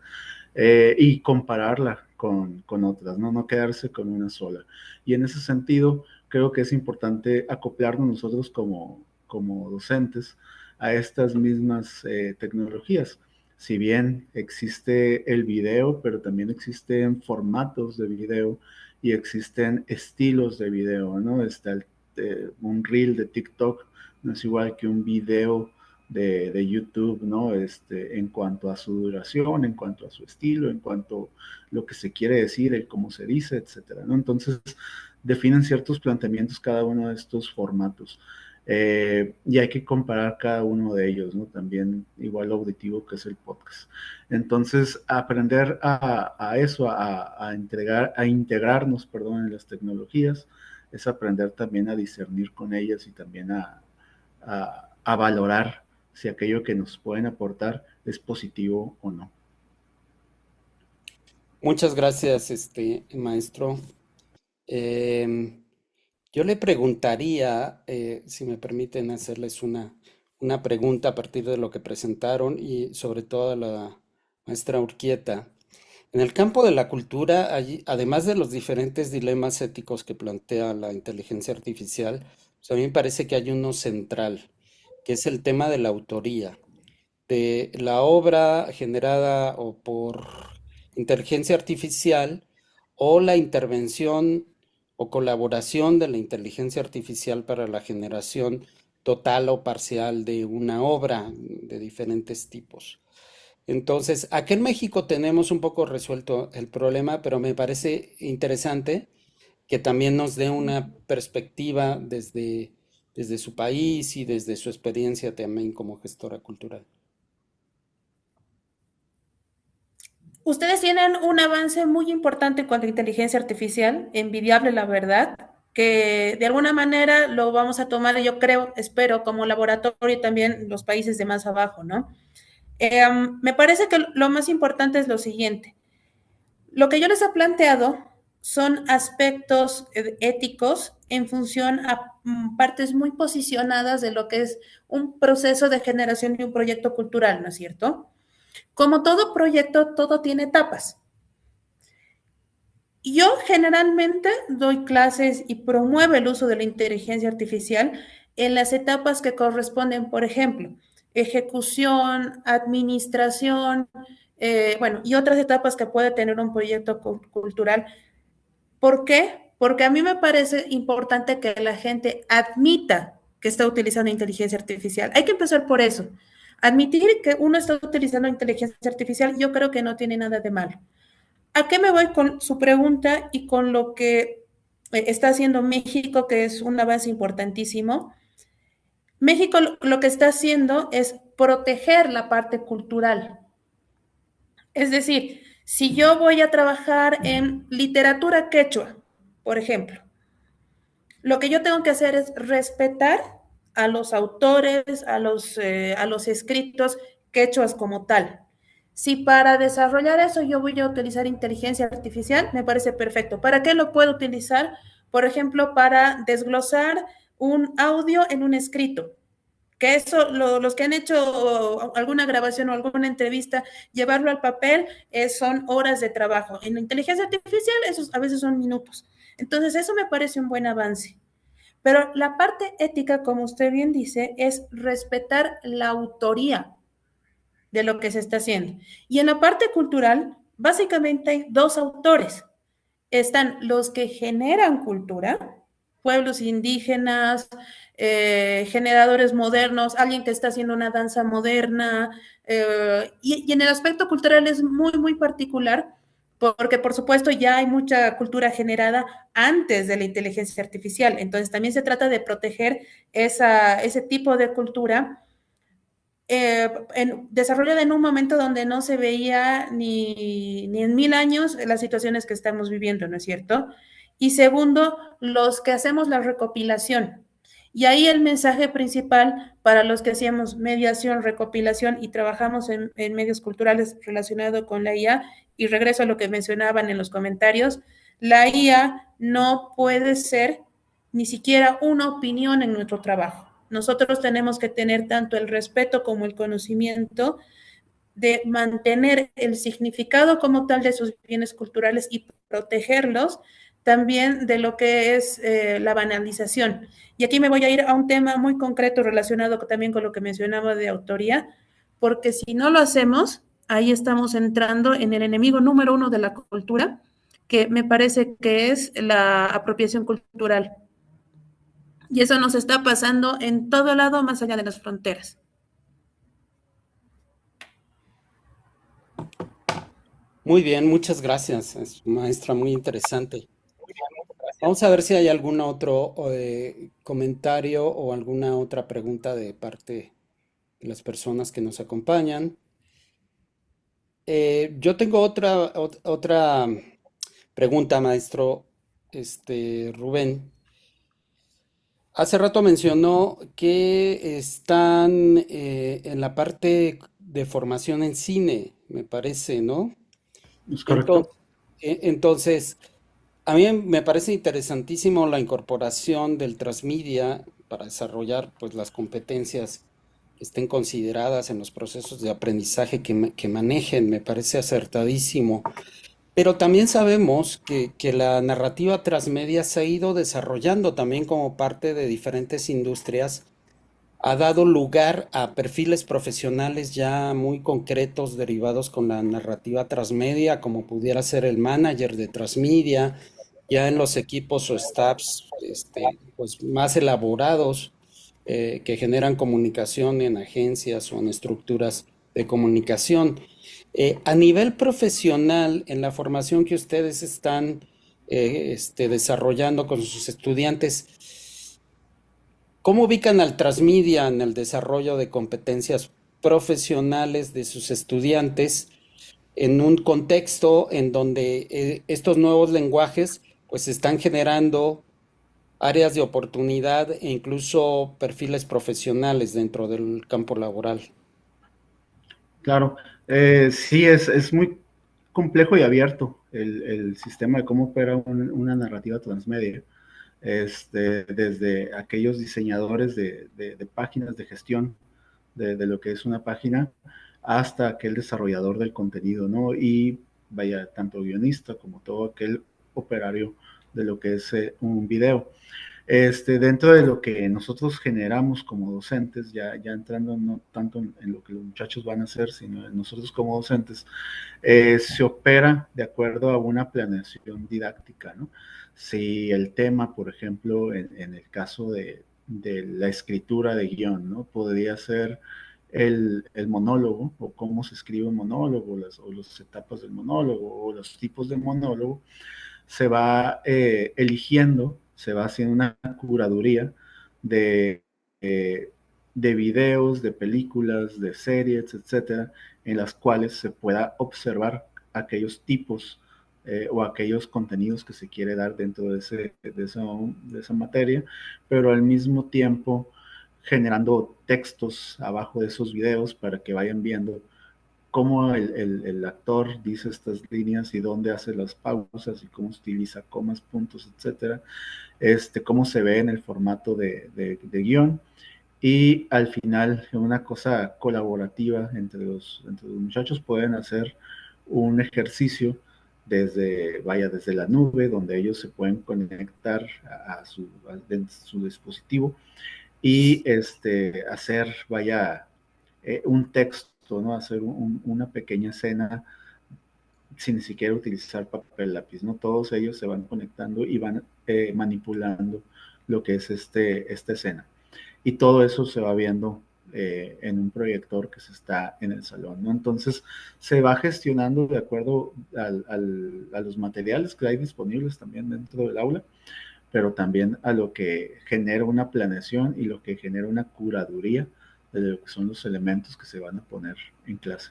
y compararla con otras, ¿no? No quedarse con una sola. Y en ese sentido, creo que es importante acoplarnos nosotros como docentes a estas mismas tecnologías. Si bien existe el video, pero también existen formatos de video y existen estilos de video, ¿no? Está un reel de TikTok, no es igual que un video de YouTube, ¿no? En cuanto a su duración, en cuanto a su estilo, en cuanto a lo que se quiere decir, el cómo se dice, etcétera, ¿no? Entonces, definen ciertos planteamientos cada uno de estos formatos. Y hay que comparar cada uno de ellos, ¿no? También igual auditivo que es el podcast. Entonces, aprender a eso, a integrarnos, perdón, en las tecnologías, es aprender también a discernir con ellas y también a valorar si aquello que nos pueden aportar es positivo o no. Muchas gracias, maestro. Yo le preguntaría, si me permiten hacerles una pregunta a partir de lo que presentaron y sobre todo a la maestra Urquieta. En el campo de la cultura, además de los diferentes dilemas éticos que plantea la inteligencia artificial, pues a mí me parece que hay uno central, que es el tema de la autoría, de la obra generada o por inteligencia artificial o la intervención o colaboración de la inteligencia artificial para la generación total o parcial de una obra de diferentes tipos. Entonces, aquí en México tenemos un poco resuelto el problema, pero me parece interesante que también nos dé una perspectiva desde su país y desde su experiencia también como gestora cultural. Ustedes tienen un avance muy importante con la inteligencia artificial, envidiable la verdad, que de alguna manera lo vamos a tomar, yo creo, espero, como laboratorio también los países de más abajo, ¿no? Me parece que lo más importante es lo siguiente. Lo que yo les he planteado son aspectos éticos en función a partes muy posicionadas de lo que es un proceso de generación de un proyecto cultural, ¿no es cierto? Como todo proyecto, todo tiene etapas. Yo generalmente doy clases y promuevo el uso de la inteligencia artificial en las etapas que corresponden, por ejemplo, ejecución, administración, bueno, y otras etapas que puede tener un proyecto cultural. ¿Por qué? Porque a mí me parece importante que la gente admita que está utilizando inteligencia artificial. Hay que empezar por eso. Admitir que uno está utilizando inteligencia artificial, yo creo que no tiene nada de malo. ¿A qué me voy con su pregunta y con lo que está haciendo México, que es un avance importantísimo? México lo que está haciendo es proteger la parte cultural. Es decir, si yo voy a trabajar en literatura quechua, por ejemplo, lo que yo tengo que hacer es respetar a los autores, a los escritos quechuas como tal. Si para desarrollar eso yo voy a utilizar inteligencia artificial, me parece perfecto. ¿Para qué lo puedo utilizar? Por ejemplo, para desglosar un audio en un escrito. Que eso, los que han hecho alguna grabación o alguna entrevista, llevarlo al papel son horas de trabajo. En la inteligencia artificial, esos a veces son minutos. Entonces, eso me parece un buen avance. Pero la parte ética, como usted bien dice, es respetar la autoría de lo que se está haciendo. Y en la parte cultural, básicamente hay dos autores. Están los que generan cultura, pueblos indígenas, generadores modernos, alguien que está haciendo una danza moderna, y en el aspecto cultural es muy, muy particular, porque por supuesto ya hay mucha cultura generada antes de la inteligencia artificial, entonces también se trata de proteger ese tipo de cultura desarrollada en un momento donde no se veía ni en 1000 años las situaciones que estamos viviendo, ¿no es cierto? Y segundo, los que hacemos la recopilación. Y ahí el mensaje principal para los que hacíamos mediación, recopilación y trabajamos en medios culturales relacionado con la IA, y regreso a lo que mencionaban en los comentarios, la IA no puede ser ni siquiera una opinión en nuestro trabajo. Nosotros tenemos que tener tanto el respeto como el conocimiento de mantener el significado como tal de sus bienes culturales y protegerlos también de lo que es la banalización. Y aquí me voy a ir a un tema muy concreto relacionado también con lo que mencionaba de autoría, porque si no lo hacemos, ahí estamos entrando en el enemigo número uno de la cultura, que me parece que es la apropiación cultural. Y eso nos está pasando en todo lado, más allá de las fronteras. Muy bien, muchas gracias. Es maestra muy interesante. Vamos a ver si hay algún otro comentario o alguna otra pregunta de parte de las personas que nos acompañan. Yo tengo otra pregunta, maestro Rubén. Hace rato mencionó que están en la parte de formación en cine, me parece, ¿no? ¿Es correcto? Entonces, a mí me parece interesantísimo la incorporación del transmedia para desarrollar pues las competencias que estén consideradas en los procesos de aprendizaje que manejen, me parece acertadísimo. Pero también sabemos que la narrativa transmedia se ha ido desarrollando también como parte de diferentes industrias, ha dado lugar a perfiles profesionales ya muy concretos derivados con la narrativa transmedia, como pudiera ser el manager de transmedia, ya en los equipos o staffs pues más elaborados que generan comunicación en agencias o en estructuras de comunicación. A nivel profesional, en la formación que ustedes están desarrollando con sus estudiantes, ¿cómo ubican al transmedia en el desarrollo de competencias profesionales de sus estudiantes en un contexto en donde estos nuevos lenguajes pues están generando áreas de oportunidad e incluso perfiles profesionales dentro del campo laboral? Claro, sí, es muy complejo y abierto el sistema de cómo opera una narrativa transmedia. Desde aquellos diseñadores de páginas de gestión de lo que es una página, hasta aquel desarrollador del contenido, ¿no? Y vaya, tanto guionista como todo aquel operario de lo que es un video. Dentro de lo que nosotros generamos como docentes, ya entrando no tanto en lo que los muchachos van a hacer, sino en nosotros como docentes, se opera de acuerdo a una planeación didáctica, ¿no? Si el tema, por ejemplo, en el caso de la escritura de guión, ¿no? Podría ser el monólogo, o cómo se escribe un monólogo, o las etapas del monólogo, o los tipos de monólogo, se va eligiendo, se va haciendo una curaduría de, de videos, de películas, de series, etcétera, en las cuales se pueda observar aquellos tipos o aquellos contenidos que se quiere dar dentro de esa materia, pero al mismo tiempo generando textos abajo de esos videos para que vayan viendo cómo el actor dice estas líneas y dónde hace las pausas y cómo utiliza comas, puntos, etcétera, cómo se ve en el formato de guión, y al final una cosa colaborativa entre los muchachos. Pueden hacer un ejercicio desde la nube, donde ellos se pueden conectar a su dispositivo y hacer, un texto, ¿no? Hacer una pequeña escena sin ni siquiera utilizar papel lápiz, ¿no? Todos ellos se van conectando y van manipulando lo que es esta escena. Y todo eso se va viendo en un proyector que se está en el salón, ¿no? Entonces se va gestionando de acuerdo a los materiales que hay disponibles también dentro del aula, pero también a lo que genera una planeación y lo que genera una curaduría de lo que son los elementos que se van a poner en clase.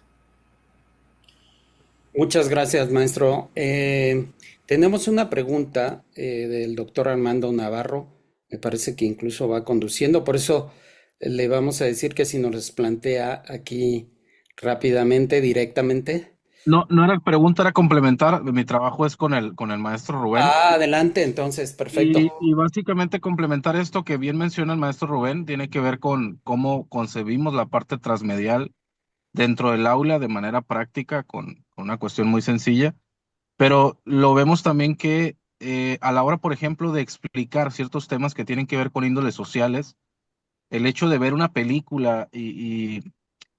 Muchas gracias, maestro. Tenemos una pregunta del doctor Armando Navarro. Me parece que incluso va conduciendo, por eso le vamos a decir que si nos las plantea aquí rápidamente, directamente. No, no era pregunta, era complementar. Mi trabajo es con el maestro Rubén. Adelante, entonces, perfecto. Y básicamente complementar esto que bien menciona el maestro Rubén, tiene que ver con cómo concebimos la parte transmedial dentro del aula de manera práctica, con una cuestión muy sencilla, pero lo vemos también que a la hora, por ejemplo, de explicar ciertos temas que tienen que ver con índoles sociales, el hecho de ver una película y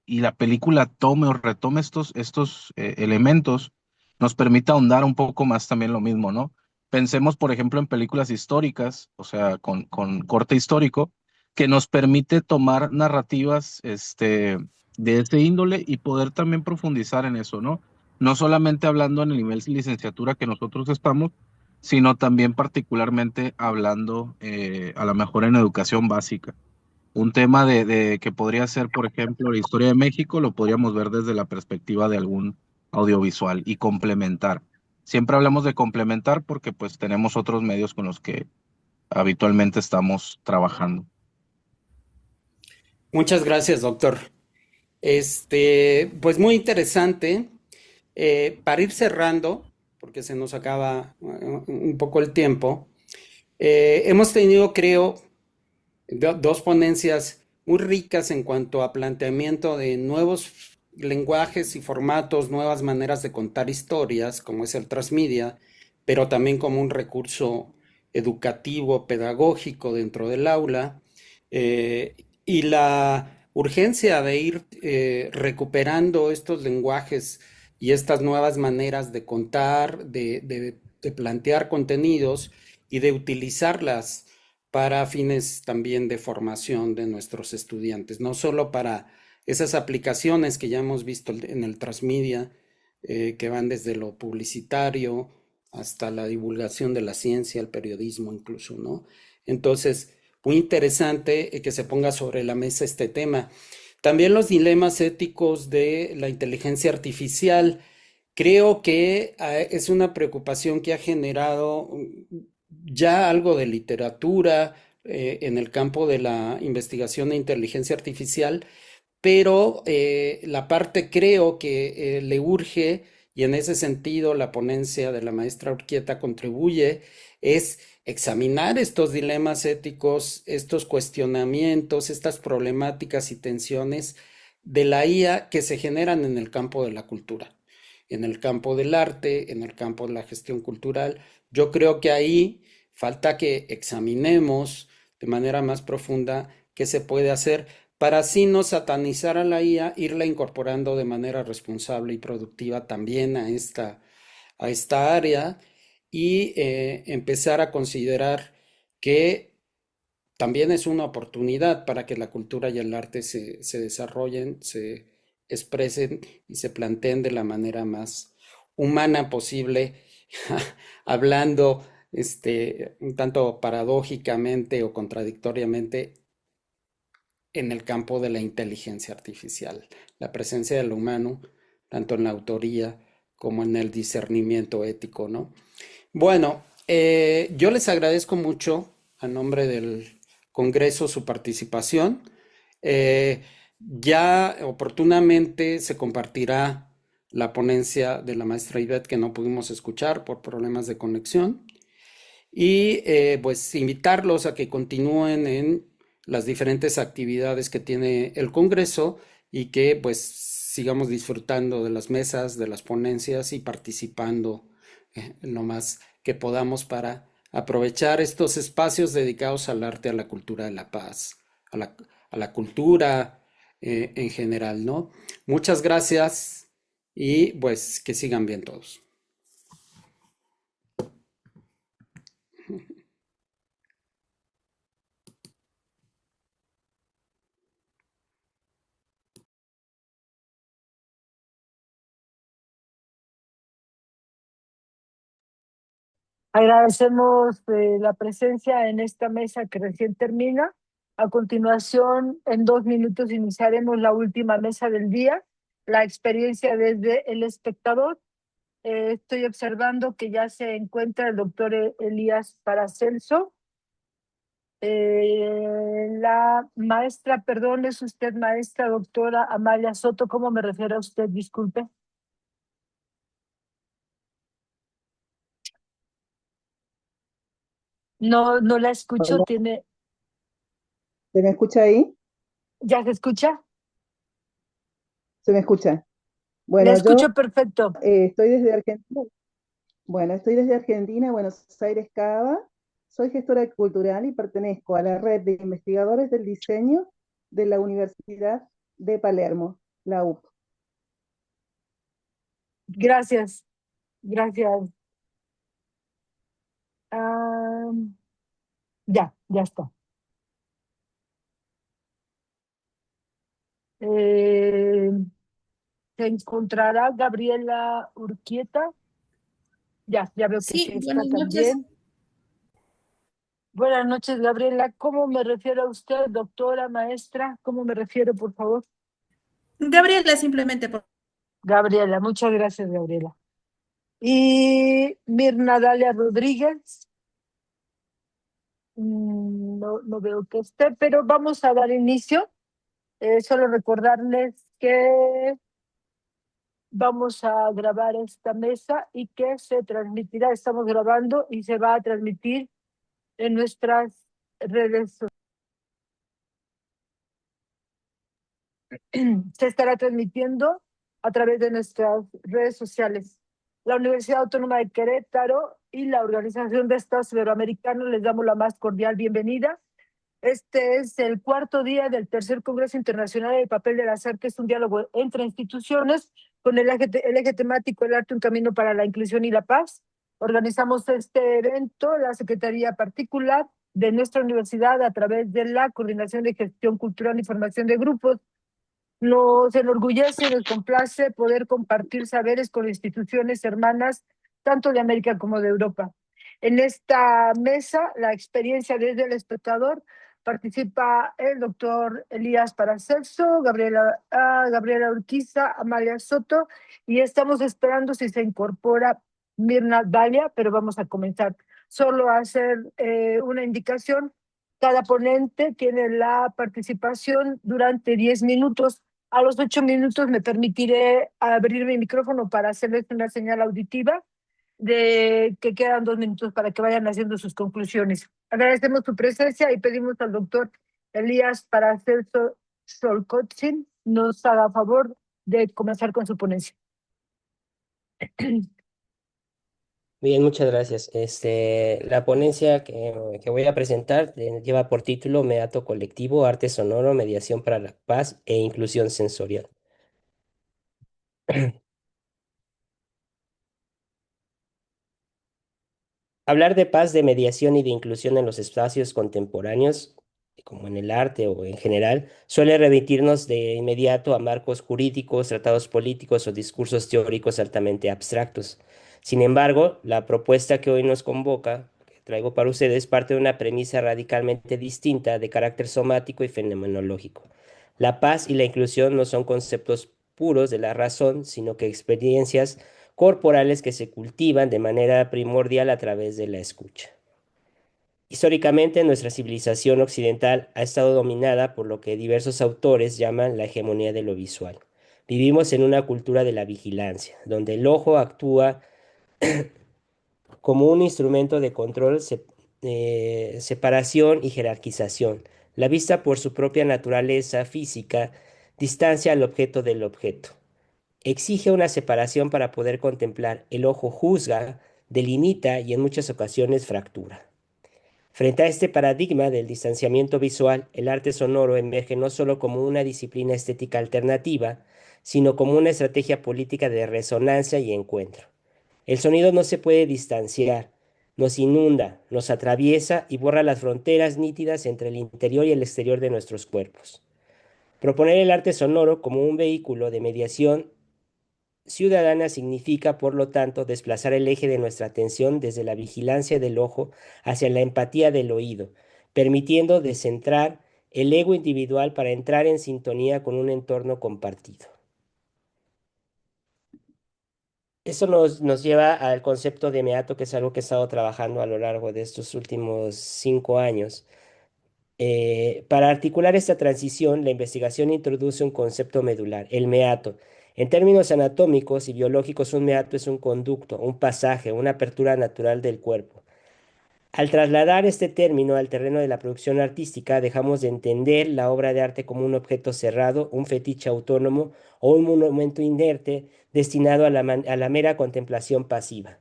la película tome o retome estos elementos, nos permite ahondar un poco más también lo mismo, ¿no? Pensemos, por ejemplo, en películas históricas, o sea, con corte histórico, que nos permite tomar narrativas de este índole y poder también profundizar en eso, ¿no? No solamente hablando en el nivel de licenciatura que nosotros estamos, sino también particularmente hablando a lo mejor en educación básica. Un tema de que podría ser, por ejemplo, la historia de México, lo podríamos ver desde la perspectiva de algún audiovisual y complementar. Siempre hablamos de complementar porque pues tenemos otros medios con los que habitualmente estamos trabajando. Muchas gracias, doctor. Pues muy interesante. Para ir cerrando, porque se nos acaba un poco el tiempo, hemos tenido, creo, dos ponencias muy ricas en cuanto a planteamiento de nuevos lenguajes y formatos, nuevas maneras de contar historias, como es el transmedia, pero también como un recurso educativo, pedagógico dentro del aula, y la urgencia de ir recuperando estos lenguajes y estas nuevas maneras de contar, de plantear contenidos y de utilizarlas para fines también de formación de nuestros estudiantes, no solo para esas aplicaciones que ya hemos visto en el transmedia, que van desde lo publicitario hasta la divulgación de la ciencia, el periodismo incluso, ¿no? Entonces, muy interesante que se ponga sobre la mesa este tema. También los dilemas éticos de la inteligencia artificial. Creo que es una preocupación que ha generado ya algo de literatura en el campo de la investigación de inteligencia artificial, pero la parte creo que le urge, y en ese sentido la ponencia de la maestra Urquieta contribuye, es examinar estos dilemas éticos, estos cuestionamientos, estas problemáticas y tensiones de la IA que se generan en el campo de la cultura, en el campo del arte, en el campo de la gestión cultural. Yo creo que ahí falta que examinemos de manera más profunda qué se puede hacer para así no satanizar a la IA, irla incorporando de manera responsable y productiva también a esta área y empezar a considerar que también es una oportunidad para que la cultura y el arte se desarrollen, se expresen y se planteen de la manera más humana posible, hablando un tanto paradójicamente o contradictoriamente en el campo de la inteligencia artificial, la presencia del humano, tanto en la autoría como en el discernimiento ético, ¿no? Bueno, yo les agradezco mucho a nombre del Congreso su participación. Ya oportunamente se compartirá la ponencia de la maestra Ivette que no pudimos escuchar por problemas de conexión y pues invitarlos a que continúen en las diferentes actividades que tiene el Congreso y que pues sigamos disfrutando de las mesas, de las ponencias y participando en lo más que podamos para aprovechar estos espacios dedicados al arte, a la cultura de la paz, a la cultura en general, ¿no? Muchas gracias y pues que sigan bien todos. Agradecemos la presencia en esta mesa que recién termina. A continuación, en 2 minutos, iniciaremos la última mesa del día, la experiencia desde el espectador. Estoy observando que ya se encuentra el doctor Elías Paracelso. La maestra, perdón, ¿es usted maestra doctora Amalia Soto? ¿Cómo me refiero a usted? Disculpe. No, no la escucho, Hola, ¿se me escucha ahí? ¿ya se escucha? ¿Se me escucha? Le Bueno, escucho yo perfecto. estoy desde Argentina. Bueno, estoy desde Argentina, Buenos Aires, Cava. Soy gestora cultural y pertenezco a la red de investigadores del diseño de la Universidad de Palermo, la UP. Gracias, gracias. Ah, ya está. ¿Se encontrará Gabriela Urquieta? Ya veo que sí Sí, está buenas noches. también. Buenas noches, Gabriela. ¿Cómo me refiero a usted, doctora, maestra? ¿Cómo me refiero, por favor? Gabriela, simplemente por... Gabriela, muchas gracias, Gabriela. Y Mirna Dalia Rodríguez. No veo que esté, pero vamos a dar inicio. Solo recordarles que vamos a grabar esta mesa y que se transmitirá, estamos grabando y se va a transmitir en nuestras redes sociales. Se estará transmitiendo a través de nuestras redes sociales. La Universidad Autónoma de Querétaro y la Organización de Estados Iberoamericanos les damos la más cordial bienvenida. Este es el 4º día del tercer Congreso Internacional del Papel de las Artes, un diálogo entre instituciones con el eje temático El arte, un camino para la inclusión y la paz. Organizamos este evento, la Secretaría Particular de nuestra universidad, a través de la Coordinación de Gestión Cultural y Formación de Grupos. Nos enorgullece y nos complace poder compartir saberes con instituciones hermanas, tanto de América como de Europa. En esta mesa, la experiencia desde el espectador, participa el doctor Elías Paracelso, Gabriela Urquiza, Amalia Soto, y estamos esperando si se incorpora Mirna Dalia, pero vamos a comenzar. Solo a hacer una indicación. Cada ponente tiene la participación durante 10 minutos. A los 8 minutos me permitiré abrir mi micrófono para hacerles una señal auditiva de que quedan 2 minutos para que vayan haciendo sus conclusiones. Agradecemos su presencia y pedimos al doctor Elías Paracelso Solcotzin, nos haga favor de comenzar con su ponencia. Bien, muchas gracias. La ponencia que voy a presentar lleva por título Meato Colectivo, Arte Sonoro, Mediación para la Paz e Inclusión Sensorial. Hablar de paz, de mediación y de inclusión en los espacios contemporáneos, como en el arte o en general, suele remitirnos de inmediato a marcos jurídicos, tratados políticos o discursos teóricos altamente abstractos. Sin embargo, la propuesta que hoy nos convoca, que traigo para ustedes, parte de una premisa radicalmente distinta de carácter somático y fenomenológico. La paz y la inclusión no son conceptos puros de la razón, sino que experiencias corporales que se cultivan de manera primordial a través de la escucha. Históricamente, nuestra civilización occidental ha estado dominada por lo que diversos autores llaman la hegemonía de lo visual. Vivimos en una cultura de la vigilancia, donde el ojo actúa como un instrumento de control, separación y jerarquización. La vista, por su propia naturaleza física, distancia al objeto del objeto. Exige una separación para poder contemplar. El ojo juzga, delimita y en muchas ocasiones fractura. Frente a este paradigma del distanciamiento visual, el arte sonoro emerge no solo como una disciplina estética alternativa, sino como una estrategia política de resonancia y encuentro. El sonido no se puede distanciar, nos inunda, nos atraviesa y borra las fronteras nítidas entre el interior y el exterior de nuestros cuerpos. Proponer el arte sonoro como un vehículo de mediación ciudadana significa, por lo tanto, desplazar el eje de nuestra atención desde la vigilancia del ojo hacia la empatía del oído, permitiendo descentrar el ego individual para entrar en sintonía con un entorno compartido. Eso nos lleva al concepto de meato, que es algo que he estado trabajando a lo largo de estos últimos 5 años. Para articular esta transición, la investigación introduce un concepto medular, el meato. En términos anatómicos y biológicos, un meato es un conducto, un pasaje, una apertura natural del cuerpo. Al trasladar este término al terreno de la producción artística, dejamos de entender la obra de arte como un objeto cerrado, un fetiche autónomo o un monumento inerte destinado a la mera contemplación pasiva.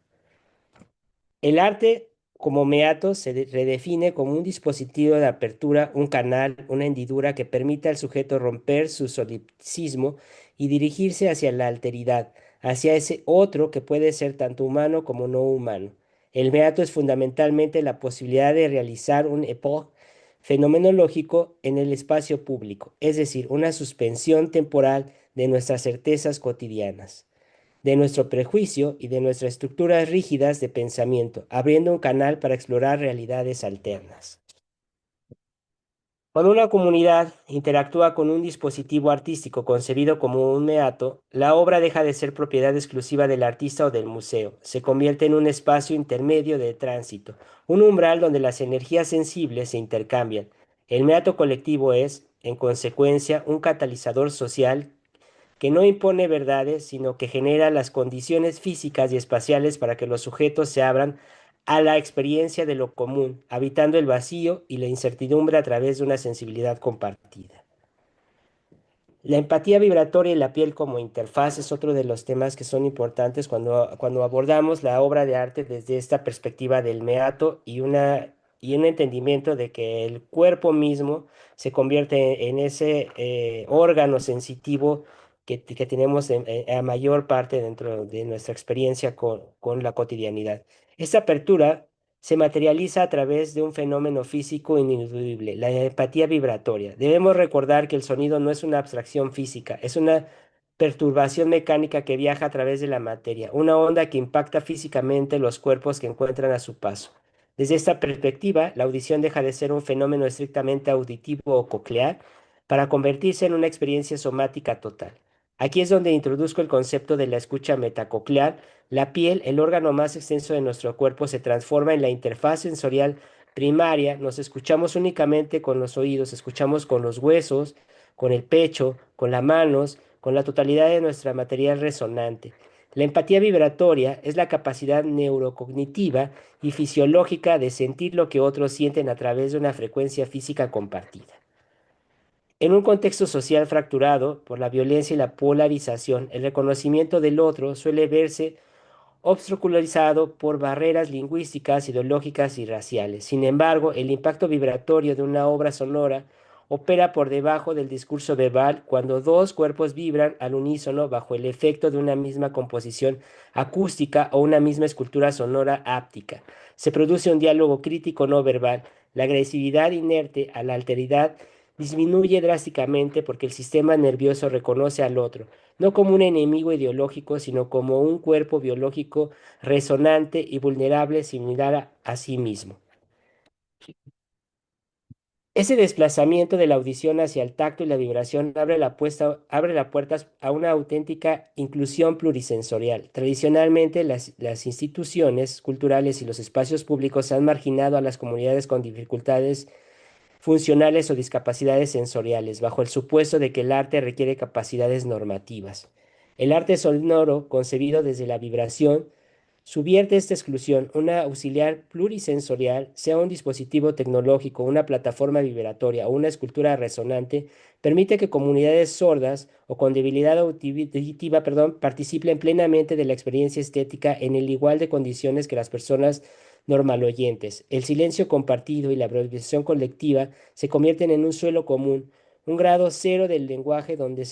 El arte como meato se redefine como un dispositivo de apertura, un canal, una hendidura que permite al sujeto romper su solipsismo y dirigirse hacia la alteridad, hacia ese otro que puede ser tanto humano como no humano. El meato es fundamentalmente la posibilidad de realizar un epoch fenomenológico en el espacio público, es decir, una suspensión temporal de nuestras certezas cotidianas, de nuestro prejuicio y de nuestras estructuras rígidas de pensamiento, abriendo un canal para explorar realidades alternas. Cuando una comunidad interactúa con un dispositivo artístico concebido como un meato, la obra deja de ser propiedad exclusiva del artista o del museo. Se convierte en un espacio intermedio de tránsito, un umbral donde las energías sensibles se intercambian. El meato colectivo es, en consecuencia, un catalizador social que no impone verdades, sino que genera las condiciones físicas y espaciales para que los sujetos se abran a la experiencia de lo común, habitando el vacío y la incertidumbre a través de una sensibilidad compartida. La empatía vibratoria y la piel como interfaz es otro de los temas que son importantes cuando abordamos la obra de arte desde esta perspectiva del meato y un entendimiento de que el cuerpo mismo se convierte en ese órgano sensitivo que tenemos a mayor parte dentro de nuestra experiencia con la cotidianidad. Esta apertura se materializa a través de un fenómeno físico ineludible, la empatía vibratoria. Debemos recordar que el sonido no es una abstracción física, es una perturbación mecánica que viaja a través de la materia, una onda que impacta físicamente los cuerpos que encuentran a su paso. Desde esta perspectiva, la audición deja de ser un fenómeno estrictamente auditivo o coclear para convertirse en una experiencia somática total. Aquí es donde introduzco el concepto de la escucha metacoclear. La piel, el órgano más extenso de nuestro cuerpo, se transforma en la interfaz sensorial primaria. Nos escuchamos únicamente con los oídos, escuchamos con los huesos, con el pecho, con las manos, con la totalidad de nuestra material resonante. La empatía vibratoria es la capacidad neurocognitiva y fisiológica de sentir lo que otros sienten a través de una frecuencia física compartida. En un contexto social fracturado por la violencia y la polarización, el reconocimiento del otro suele verse obstaculizado por barreras lingüísticas, ideológicas y raciales. Sin embargo, el impacto vibratorio de una obra sonora opera por debajo del discurso verbal cuando dos cuerpos vibran al unísono bajo el efecto de una misma composición acústica o una misma escultura sonora áptica. Se produce un diálogo crítico no verbal. La agresividad inerte a la alteridad disminuye drásticamente porque el sistema nervioso reconoce al otro no como un enemigo ideológico, sino como un cuerpo biológico resonante y vulnerable similar a sí mismo. Ese desplazamiento de la audición hacia el tacto y la vibración abre la puerta a una auténtica inclusión plurisensorial. Tradicionalmente, las instituciones culturales y los espacios públicos han marginado a las comunidades con dificultades funcionales o discapacidades sensoriales, bajo el supuesto de que el arte requiere capacidades normativas. El arte sonoro, concebido desde la vibración, subvierte esta exclusión. Una auxiliar plurisensorial, sea un dispositivo tecnológico, una plataforma vibratoria o una escultura resonante, permite que comunidades sordas o con debilidad auditiva, participen plenamente de la experiencia estética en el igual de condiciones que las personas normal oyentes. El silencio compartido y la improvisación colectiva se convierten en un suelo común, un grado cero del lenguaje donde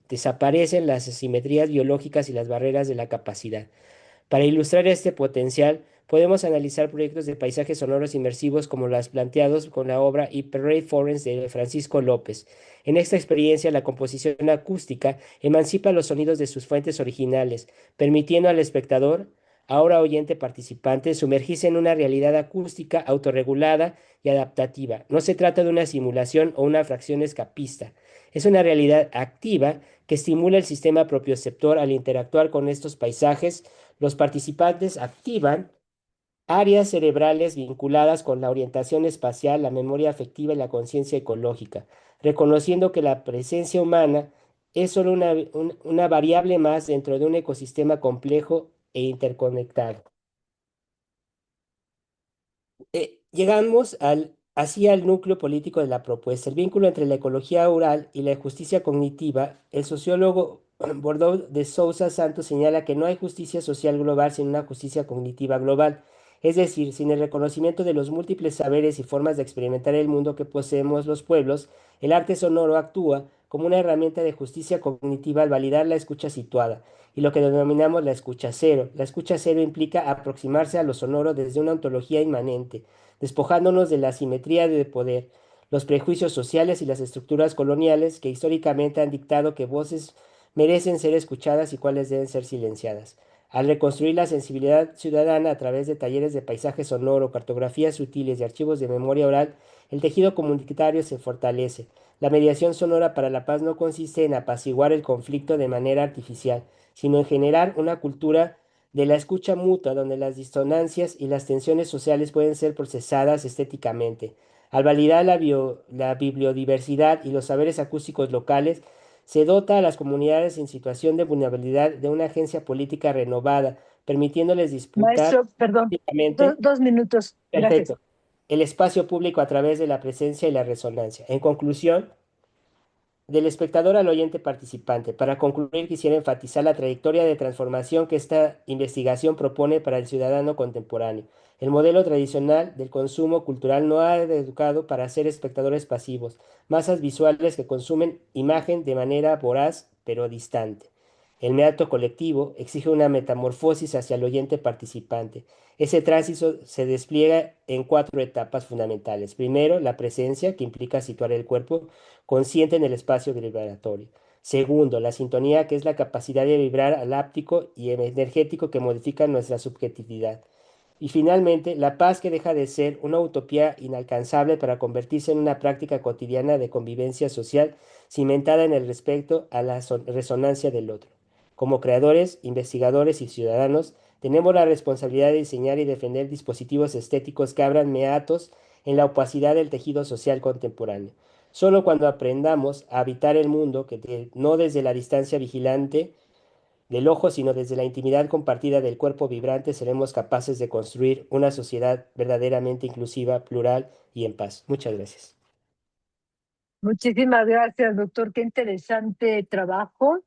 desaparecen las asimetrías biológicas y las barreras de la capacidad. Para ilustrar este potencial, podemos analizar proyectos de paisajes sonoros inmersivos como los planteados con la obra Hyperray Forest de Francisco López. En esta experiencia, la composición acústica emancipa los sonidos de sus fuentes originales, permitiendo al espectador, ahora oyente participante, sumergirse en una realidad acústica autorregulada y adaptativa. No se trata de una simulación o una fracción escapista. Es una realidad activa que estimula el sistema propioceptor al interactuar con estos paisajes. Los participantes activan áreas cerebrales vinculadas con la orientación espacial, la memoria afectiva y la conciencia ecológica, reconociendo que la presencia humana es solo una variable más dentro de un ecosistema complejo e interconectado. Llegamos así al núcleo político de la propuesta, el vínculo entre la ecología oral y la justicia cognitiva. El sociólogo Bordeaux de Sousa Santos señala que no hay justicia social global sin una justicia cognitiva global, es decir, sin el reconocimiento de los múltiples saberes y formas de experimentar el mundo que poseemos los pueblos. El arte sonoro actúa como una herramienta de justicia cognitiva al validar la escucha situada y lo que denominamos la escucha cero. La escucha cero implica aproximarse a lo sonoro desde una ontología inmanente, despojándonos de la asimetría de poder, los prejuicios sociales y las estructuras coloniales que históricamente han dictado que voces merecen ser escuchadas y cuáles deben ser silenciadas. Al reconstruir la sensibilidad ciudadana a través de talleres de paisaje sonoro, cartografías sutiles y archivos de memoria oral, el tejido comunitario se fortalece. La mediación sonora para la paz no consiste en apaciguar el conflicto de manera artificial, sino en generar una cultura de la escucha mutua donde las disonancias y las tensiones sociales pueden ser procesadas estéticamente. Al validar la bibliodiversidad y los saberes acústicos locales, se dota a las comunidades en situación de vulnerabilidad de una agencia política renovada, permitiéndoles disputar Maestro, perdón, públicamente, 2 minutos. Gracias. perfecto, el espacio público a través de la presencia y la resonancia. En conclusión, del espectador al oyente participante. Para concluir, quisiera enfatizar la trayectoria de transformación que esta investigación propone para el ciudadano contemporáneo. El modelo tradicional del consumo cultural no ha educado para ser espectadores pasivos, masas visuales que consumen imagen de manera voraz pero distante. El meato colectivo exige una metamorfosis hacia el oyente participante. Ese tránsito se despliega en 4 etapas fundamentales. Primero, la presencia, que implica situar el cuerpo consciente en el espacio vibratorio. Segundo, la sintonía, que es la capacidad de vibrar al áptico y energético que modifica nuestra subjetividad. Y finalmente, la paz, que deja de ser una utopía inalcanzable para convertirse en una práctica cotidiana de convivencia social cimentada en el respeto a la resonancia del otro. Como creadores, investigadores y ciudadanos, tenemos la responsabilidad de diseñar y defender dispositivos estéticos que abran meatos en la opacidad del tejido social contemporáneo. Solo cuando aprendamos a habitar el mundo, no desde la distancia vigilante del ojo, sino desde la intimidad compartida del cuerpo vibrante, seremos capaces de construir una sociedad verdaderamente inclusiva, plural y en paz. Muchas gracias. Muchísimas gracias, doctor. Qué interesante trabajo.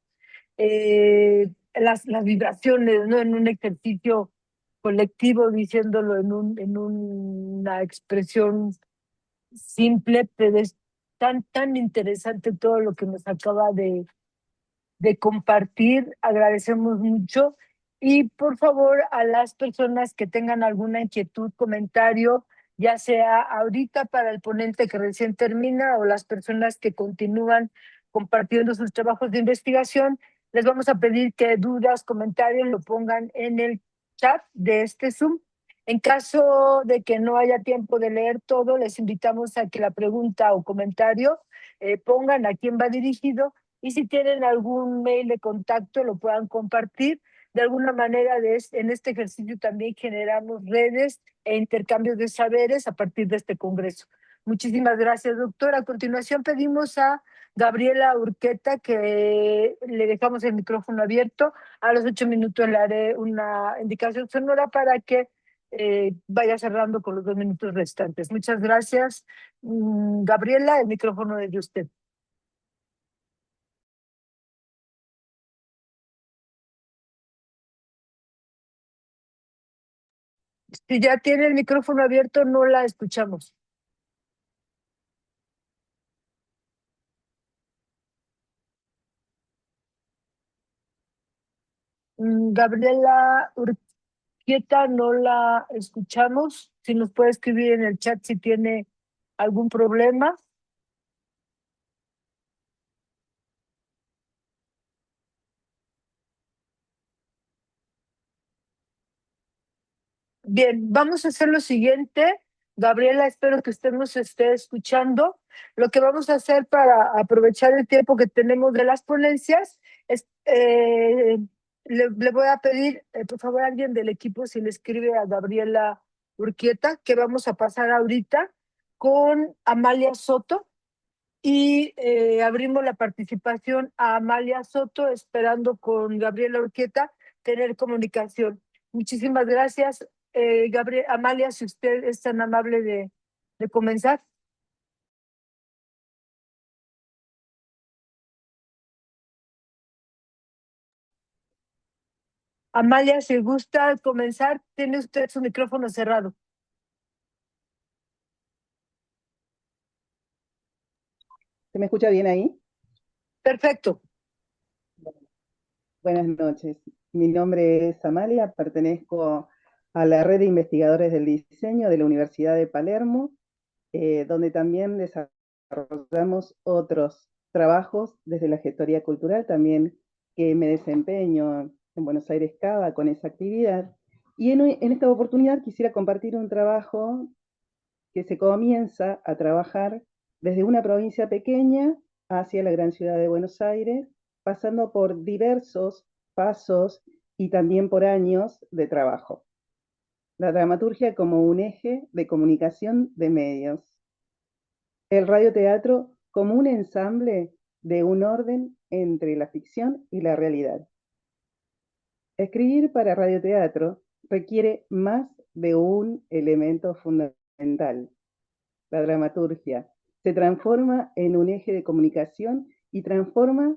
Las vibraciones, ¿no? En un ejercicio colectivo, diciéndolo en una expresión simple, pero es tan interesante todo lo que nos acaba de compartir. Agradecemos mucho. Y por favor, a las personas que tengan alguna inquietud, comentario, ya sea ahorita para el ponente que recién termina o las personas que continúan compartiendo sus trabajos de investigación, les vamos a pedir que dudas, comentarios lo pongan en el chat de este Zoom. En caso de que no haya tiempo de leer todo, les invitamos a que la pregunta o comentario pongan a quién va dirigido, y si tienen algún mail de contacto lo puedan compartir. De alguna manera en este ejercicio también generamos redes e intercambios de saberes a partir de este congreso. Muchísimas gracias, doctor. A continuación pedimos a Gabriela Urqueta que le dejamos el micrófono abierto. A los 8 minutos le haré una indicación sonora para que vaya cerrando con los 2 minutos restantes. Muchas gracias. Gabriela, el micrófono es de usted. Si ya tiene el micrófono abierto, no la escuchamos. Gabriela Urquieta, no la escuchamos. Si nos puede escribir en el chat si tiene algún problema. Bien, vamos a hacer lo siguiente. Gabriela, espero que usted nos esté escuchando. Lo que vamos a hacer para aprovechar el tiempo que tenemos de las ponencias es, le voy a pedir, por favor, a alguien del equipo, si le escribe a Gabriela Urquieta, que vamos a pasar ahorita con Amalia Soto, y abrimos la participación a Amalia Soto, esperando con Gabriela Urquieta tener comunicación. Muchísimas gracias. Amalia, si usted es tan amable de comenzar. Amalia, si gusta comenzar, tiene usted su micrófono cerrado. ¿Se me escucha bien ahí? Perfecto. Buenas noches. Mi nombre es Amalia, pertenezco a la red de investigadores del diseño de la Universidad de Palermo, donde también desarrollamos otros trabajos desde la gestoría cultural, también que me desempeño en Buenos Aires Cava con esa actividad. Y en esta oportunidad quisiera compartir un trabajo que se comienza a trabajar desde una provincia pequeña hacia la gran ciudad de Buenos Aires, pasando por diversos pasos y también por años de trabajo. La dramaturgia como un eje de comunicación de medios. El radioteatro como un ensamble de un orden entre la ficción y la realidad. Escribir para radioteatro requiere más de un elemento fundamental. La dramaturgia se transforma en un eje de comunicación y transforma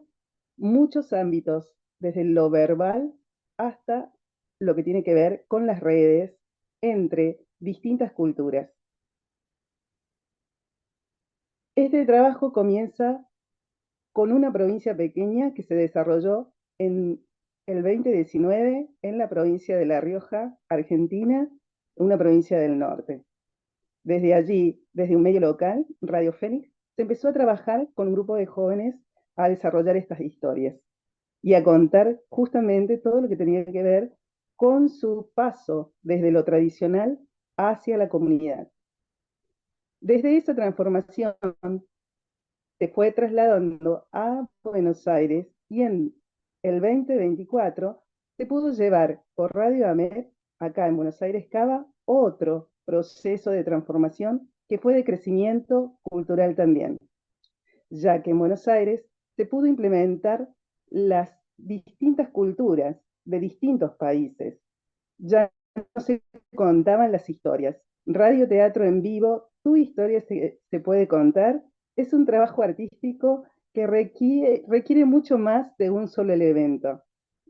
muchos ámbitos, desde lo verbal hasta lo que tiene que ver con las redes entre distintas culturas. Este trabajo comienza con una provincia pequeña que se desarrolló en el 2019 en la provincia de La Rioja, Argentina, una provincia del norte. Desde allí, desde un medio local, Radio Fénix, se empezó a trabajar con un grupo de jóvenes a desarrollar estas historias y a contar justamente todo lo que tenía que ver con su paso desde lo tradicional hacia la comunidad. Desde esa transformación se fue trasladando a Buenos Aires y en el 2024 se pudo llevar por Radio AMET, acá en Buenos Aires Cava, otro proceso de transformación que fue de crecimiento cultural también, ya que en Buenos Aires se pudo implementar las distintas culturas de distintos países. Ya no se contaban las historias. Radio teatro en vivo, tu historia se puede contar Es un trabajo artístico que requiere mucho más de un solo elemento.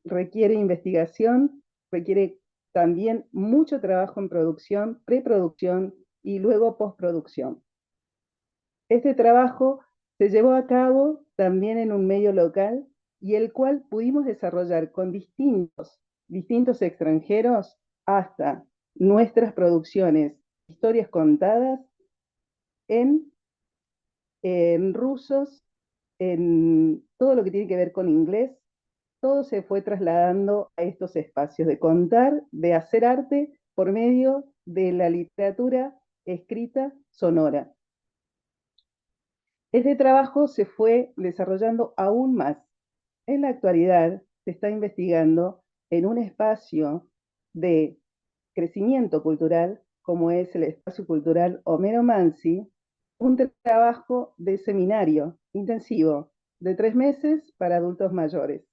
Requiere investigación, requiere también mucho trabajo en producción, preproducción y luego postproducción. Este trabajo se llevó a cabo también en un medio local y el cual pudimos desarrollar con distintos extranjeros hasta nuestras producciones, historias contadas en rusos, en todo lo que tiene que ver con inglés, todo se fue trasladando a estos espacios de contar, de hacer arte por medio de la literatura escrita sonora. Este trabajo se fue desarrollando aún más. En la actualidad se está investigando en un espacio de crecimiento cultural, como es el espacio cultural Homero Mansi, un trabajo de seminario intensivo de 3 meses para adultos mayores.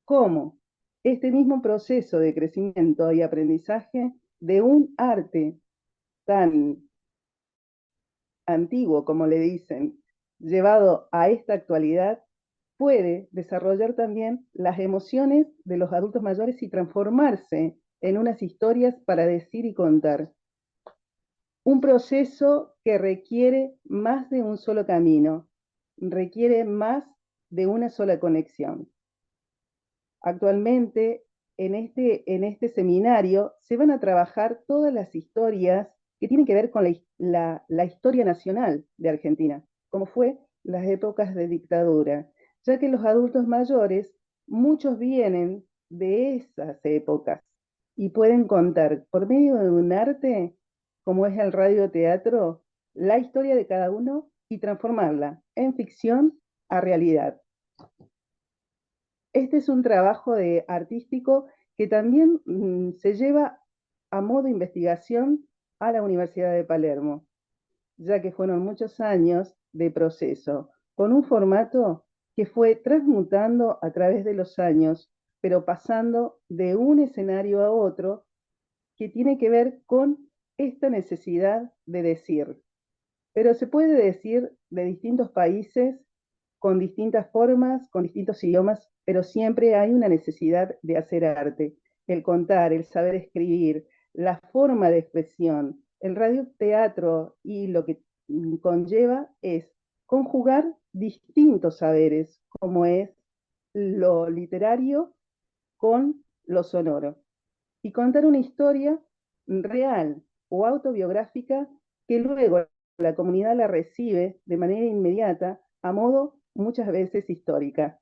¿Cómo? Este mismo proceso de crecimiento y aprendizaje de un arte tan antiguo, como le dicen, llevado a esta actualidad, puede desarrollar también las emociones de los adultos mayores y transformarse en unas historias para decir y contar. Un proceso que requiere más de un solo camino, requiere más de una sola conexión. Actualmente, en este seminario se van a trabajar todas las historias que tienen que ver con la historia nacional de Argentina, como fue las épocas de dictadura, ya que los adultos mayores, muchos vienen de esas épocas y pueden contar por medio de un arte, como es el radioteatro, la historia de cada uno y transformarla en ficción a realidad. Este es un trabajo artístico que también se lleva a modo de investigación a la Universidad de Palermo, ya que fueron muchos años de proceso, con un formato que fue transmutando a través de los años, pero pasando de un escenario a otro, que tiene que ver con esta necesidad de decir. Pero se puede decir de distintos países, con distintas formas, con distintos idiomas, pero siempre hay una necesidad de hacer arte. El contar, el saber escribir, la forma de expresión, el radioteatro y lo que conlleva es conjugar distintos saberes, como es lo literario con lo sonoro, y contar una historia real o autobiográfica que luego la comunidad la recibe de manera inmediata a modo muchas veces histórica.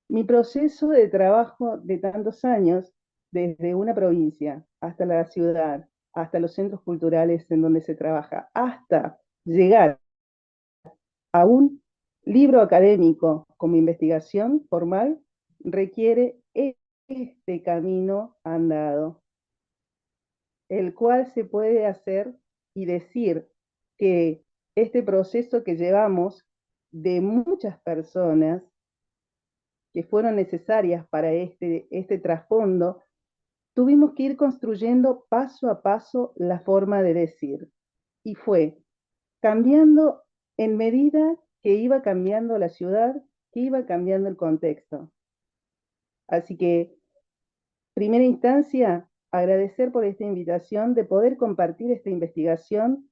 Mi proceso de trabajo de tantos años, desde una provincia hasta la ciudad, hasta los centros culturales en donde se trabaja, hasta llegar a un libro académico como investigación formal, requiere este camino andado, el cual se puede hacer y decir que este proceso que llevamos de muchas personas que fueron necesarias para este trasfondo, tuvimos que ir construyendo paso a paso la forma de decir. Y fue cambiando en medida que iba cambiando la ciudad, que iba cambiando el contexto. Así que, primera instancia, agradecer por esta invitación de poder compartir esta investigación,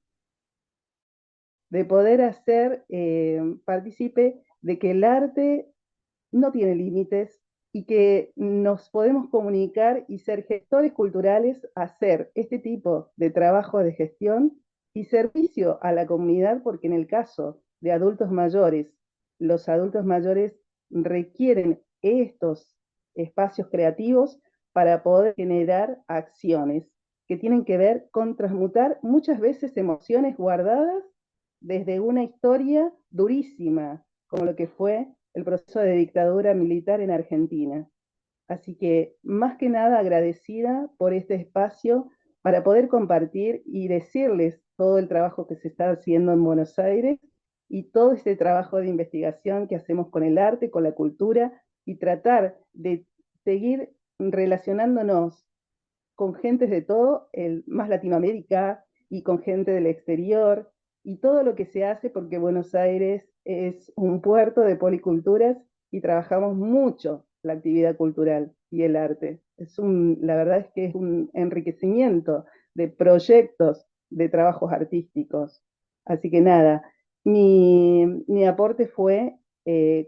de poder hacer partícipe de que el arte no tiene límites y que nos podemos comunicar y ser gestores culturales, hacer este tipo de trabajo de gestión y servicio a la comunidad, porque en el caso de adultos mayores, los adultos mayores requieren estos espacios creativos para poder generar acciones que tienen que ver con transmutar muchas veces emociones guardadas desde una historia durísima, como lo que fue el proceso de dictadura militar en Argentina. Así que, más que nada, agradecida por este espacio para poder compartir y decirles todo el trabajo que se está haciendo en Buenos Aires y todo este trabajo de investigación que hacemos con el arte, con la cultura, y tratar de seguir relacionándonos con gentes de todo, más Latinoamérica y con gente del exterior, y todo lo que se hace, porque Buenos Aires es un puerto de policulturas y trabajamos mucho la actividad cultural y el arte. La verdad es que es un enriquecimiento de proyectos, de trabajos artísticos. Así que nada, mi aporte fue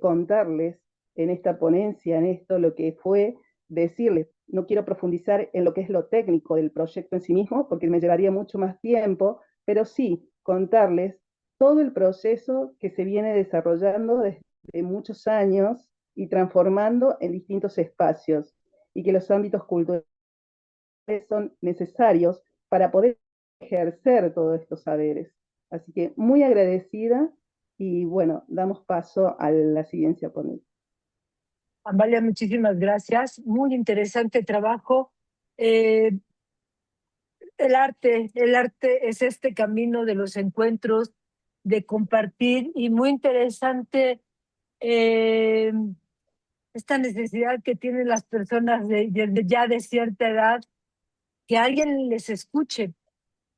contarles en esta ponencia, en esto, lo que fue decirles. No quiero profundizar en lo que es lo técnico del proyecto en sí mismo, porque me llevaría mucho más tiempo, pero sí contarles todo el proceso que se viene desarrollando desde muchos años y transformando en distintos espacios, y que los ámbitos culturales son necesarios para poder ejercer todos estos saberes. Así que muy agradecida y bueno, damos paso a la siguiente ponencia. Amalia, muchísimas gracias. Muy interesante trabajo. El arte es este camino de los encuentros, de compartir, y muy interesante esta necesidad que tienen las personas ya de cierta edad, que alguien les escuche.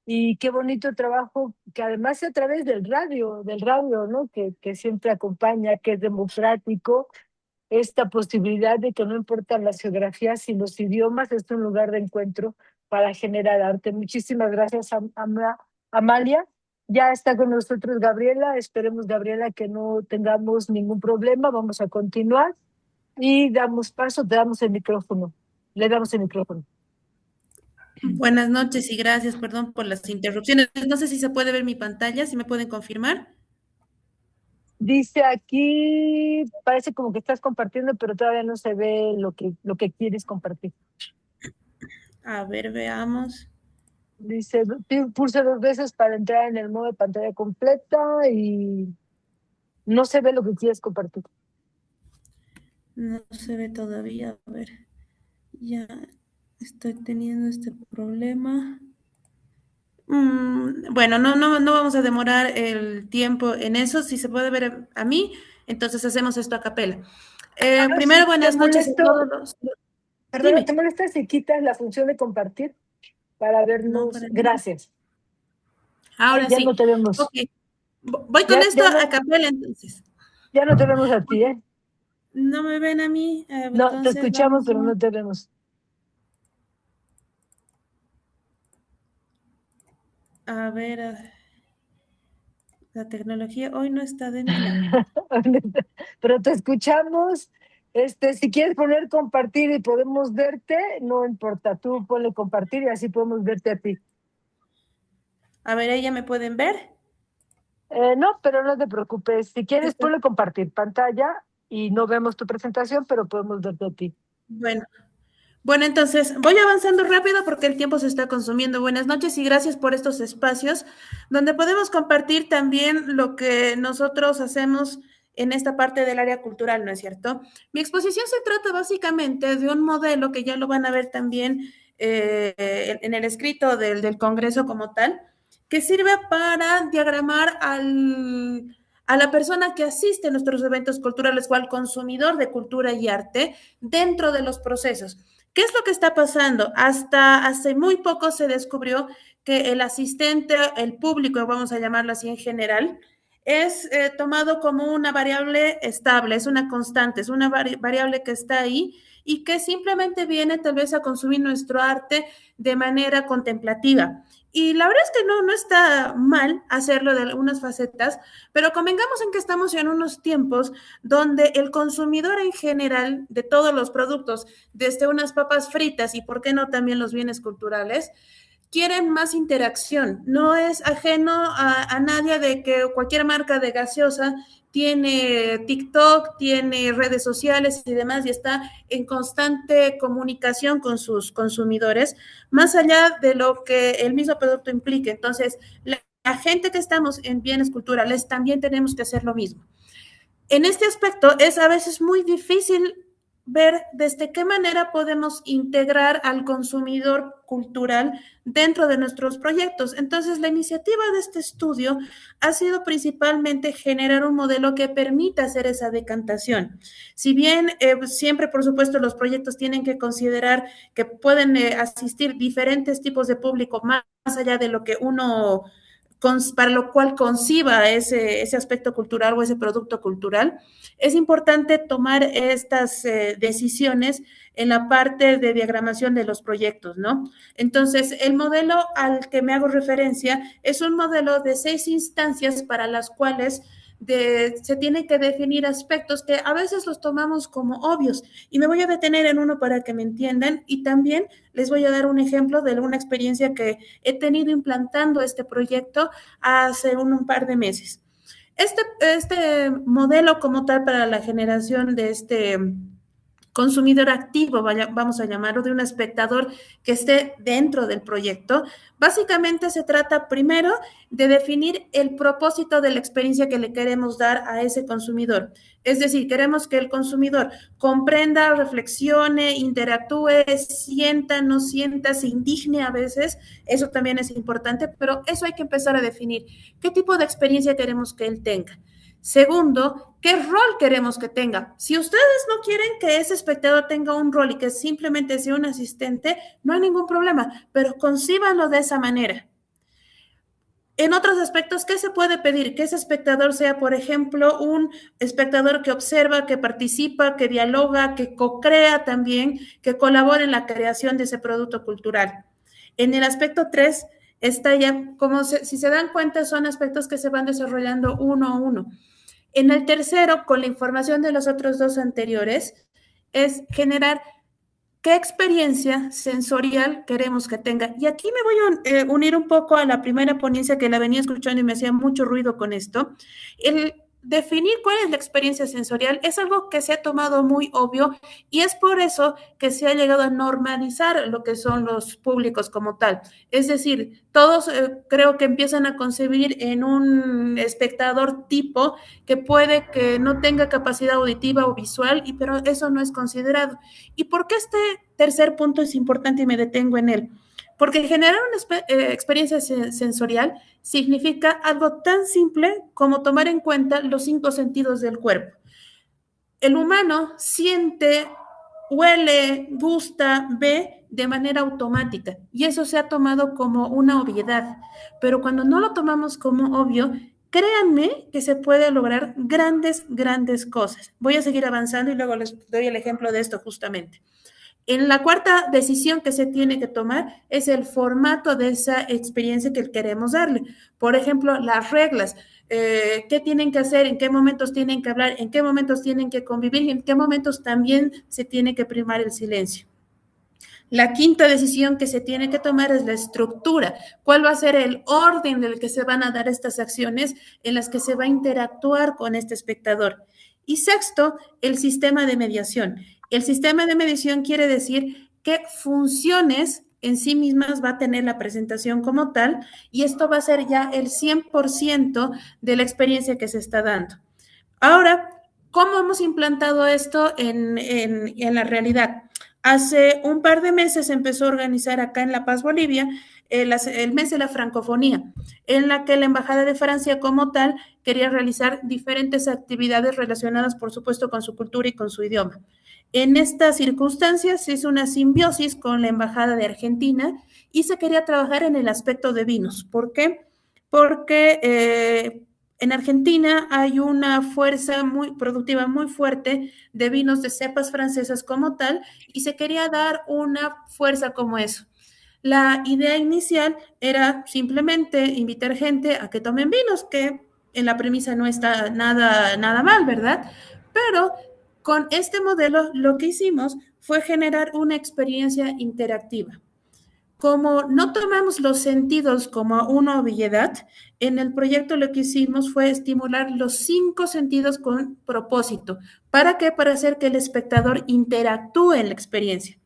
Y qué bonito trabajo, que además a través del radio, ¿no? Que siempre acompaña, que es democrático, esta posibilidad de que no importan las geografías y los idiomas, es un lugar de encuentro para generar arte. Muchísimas gracias, Amalia. Ya está con nosotros Gabriela. Esperemos, Gabriela, que no tengamos ningún problema. Vamos a continuar y damos paso, te damos el micrófono. Le damos el micrófono. Buenas noches y gracias, perdón por las interrupciones. No sé si se puede ver mi pantalla, si me pueden confirmar. Dice aquí, parece como que estás compartiendo, pero todavía no se ve lo que quieres compartir. A ver, veamos. Dice, pulsa 2 veces para entrar en el modo de pantalla completa y no se ve lo que quieres compartir. No se ve todavía, a ver. Ya estoy teniendo este problema. Bueno, no vamos a demorar el tiempo en eso. Si se puede ver a mí, entonces hacemos esto a capela. Primero, buenas noches a todos los... Perdón, Dime. ¿te molesta si quitas la función de compartir para vernos? No, para mí. Gracias. Ahora ya sí. no te vemos. Ok. Voy con esto a capela entonces. Ya no te vemos a ti, ¿eh? ¿No me ven a mí? No, entonces, te escuchamos, pero no te vemos. A ver, la tecnología hoy no está de mi lado. Pero te escuchamos. Si quieres poner compartir y podemos verte, no importa, tú ponle compartir y así podemos verte a ti. A ver, ¿ella me pueden ver? No, pero no te preocupes. Si quieres, ponle compartir pantalla y no vemos tu presentación, pero podemos verte a ti. Bueno, entonces voy avanzando rápido porque el tiempo se está consumiendo. Buenas noches y gracias por estos espacios donde podemos compartir también lo que nosotros hacemos en esta parte del área cultural, ¿no es cierto? Mi exposición se trata básicamente de un modelo que ya lo van a ver también en el escrito del Congreso como tal, que sirve para diagramar a la persona que asiste a nuestros eventos culturales o al consumidor de cultura y arte dentro de los procesos. ¿Qué es lo que está pasando? Hasta hace muy poco se descubrió que el asistente, el público, vamos a llamarlo así en general, es tomado como una variable estable, es una constante, es una variable que está ahí y que simplemente viene tal vez a consumir nuestro arte de manera contemplativa. Y la verdad es que no está mal hacerlo de algunas facetas, pero convengamos en que estamos en unos tiempos donde el consumidor en general de todos los productos, desde unas papas fritas y por qué no también los bienes culturales, quieren más interacción. No es ajeno a nadie de que cualquier marca de gaseosa tiene TikTok, tiene redes sociales y demás, y está en constante comunicación con sus consumidores, más allá de lo que el mismo producto implique. Entonces, la gente que estamos en bienes culturales también tenemos que hacer lo mismo. En este aspecto es a veces muy difícil ver desde qué manera podemos integrar al consumidor cultural dentro de nuestros proyectos. Entonces, la iniciativa de este estudio ha sido principalmente generar un modelo que permita hacer esa decantación. Si bien siempre, por supuesto, los proyectos tienen que considerar que pueden asistir diferentes tipos de público más allá de lo que uno para lo cual conciba ese aspecto cultural o ese producto cultural, es importante tomar estas decisiones en la parte de diagramación de los proyectos, ¿no? Entonces, el modelo al que me hago referencia es un modelo de 6 instancias para las cuales se tienen que definir aspectos que a veces los tomamos como obvios, y me voy a detener en uno para que me entiendan, y también les voy a dar un ejemplo de una experiencia que he tenido implantando este proyecto hace un par de meses. Este modelo como tal para la generación de este consumidor activo, vamos a llamarlo, de un espectador que esté dentro del proyecto, básicamente se trata primero de definir el propósito de la experiencia que le queremos dar a ese consumidor. Es decir, queremos que el consumidor comprenda, reflexione, interactúe, sienta, no sienta, se indigne a veces, eso también es importante, pero eso hay que empezar a definir. ¿Qué tipo de experiencia queremos que él tenga? Segundo, ¿qué rol queremos que tenga? Si ustedes no quieren que ese espectador tenga un rol y que simplemente sea un asistente, no hay ningún problema, pero concíbanlo de esa manera. En otros aspectos, ¿qué se puede pedir? Que ese espectador sea, por ejemplo, un espectador que observa, que participa, que dialoga, que co-crea también, que colabora en la creación de ese producto cultural. En el aspecto 3 está ya, como si se dan cuenta, son aspectos que se van desarrollando uno a uno. En el tercero, con la información de los otros 2 anteriores, es generar qué experiencia sensorial queremos que tenga. Y aquí me voy a unir un poco a la primera ponencia que la venía escuchando y me hacía mucho ruido con esto. El definir cuál es la experiencia sensorial es algo que se ha tomado muy obvio, y es por eso que se ha llegado a normalizar lo que son los públicos como tal. Es decir, todos creo que empiezan a concebir en un espectador tipo que puede que no tenga capacidad auditiva o visual, pero eso no es considerado. ¿Y por qué este tercer punto es importante y me detengo en él? Porque generar una experiencia sensorial significa algo tan simple como tomar en cuenta los 5 sentidos del cuerpo. El humano siente, huele, gusta, ve de manera automática, y eso se ha tomado como una obviedad. Pero cuando no lo tomamos como obvio, créanme que se puede lograr grandes, grandes cosas. Voy a seguir avanzando y luego les doy el ejemplo de esto justamente. En la cuarta decisión que se tiene que tomar es el formato de esa experiencia que queremos darle. Por ejemplo, las reglas, qué tienen que hacer, en qué momentos tienen que hablar, en qué momentos tienen que convivir y en qué momentos también se tiene que primar el silencio. La quinta decisión que se tiene que tomar es la estructura. ¿Cuál va a ser el orden del que se van a dar estas acciones en las que se va a interactuar con este espectador? Y sexto, el sistema de mediación. El sistema de mediación quiere decir qué funciones en sí mismas va a tener la presentación como tal, y esto va a ser ya el 100% de la experiencia que se está dando. Ahora, ¿cómo hemos implantado esto en la realidad? Hace un par de meses se empezó a organizar acá en La Paz, Bolivia, el mes de la francofonía, en la que la Embajada de Francia como tal quería realizar diferentes actividades relacionadas, por supuesto, con su cultura y con su idioma. En estas circunstancias se hizo una simbiosis con la Embajada de Argentina y se quería trabajar en el aspecto de vinos. ¿Por qué? Porque en Argentina hay una fuerza muy productiva, muy fuerte de vinos de cepas francesas como tal, y se quería dar una fuerza como eso. La idea inicial era simplemente invitar gente a que tomen vinos, que en la premisa no está nada mal, ¿verdad? Pero con este modelo lo que hicimos fue generar una experiencia interactiva. Como no tomamos los sentidos como una obviedad, en el proyecto lo que hicimos fue estimular los 5 sentidos con propósito. ¿Para qué? Para hacer que el espectador interactúe en la experiencia.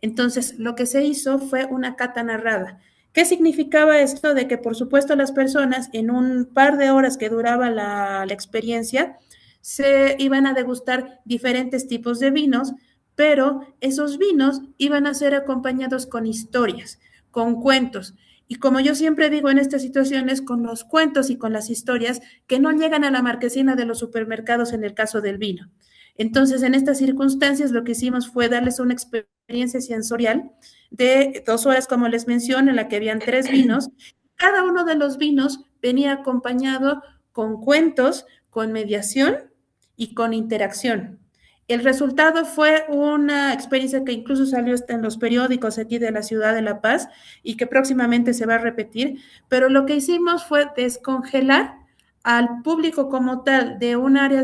Entonces, lo que se hizo fue una cata narrada. ¿Qué significaba esto? De que, por supuesto, las personas en un par de horas que duraba la experiencia se iban a degustar diferentes tipos de vinos, pero esos vinos iban a ser acompañados con historias, con cuentos. Y como yo siempre digo en estas situaciones, con los cuentos y con las historias que no llegan a la marquesina de los supermercados en el caso del vino. Entonces, en estas circunstancias, lo que hicimos fue darles una experiencia sensorial de 2 horas, como les menciono, en la que habían 3 vinos. Cada uno de los vinos venía acompañado con cuentos, con mediación y con interacción. El resultado fue una experiencia que incluso salió en los periódicos aquí de la ciudad de La Paz y que próximamente se va a repetir, pero lo que hicimos fue descongelar al público como tal de un área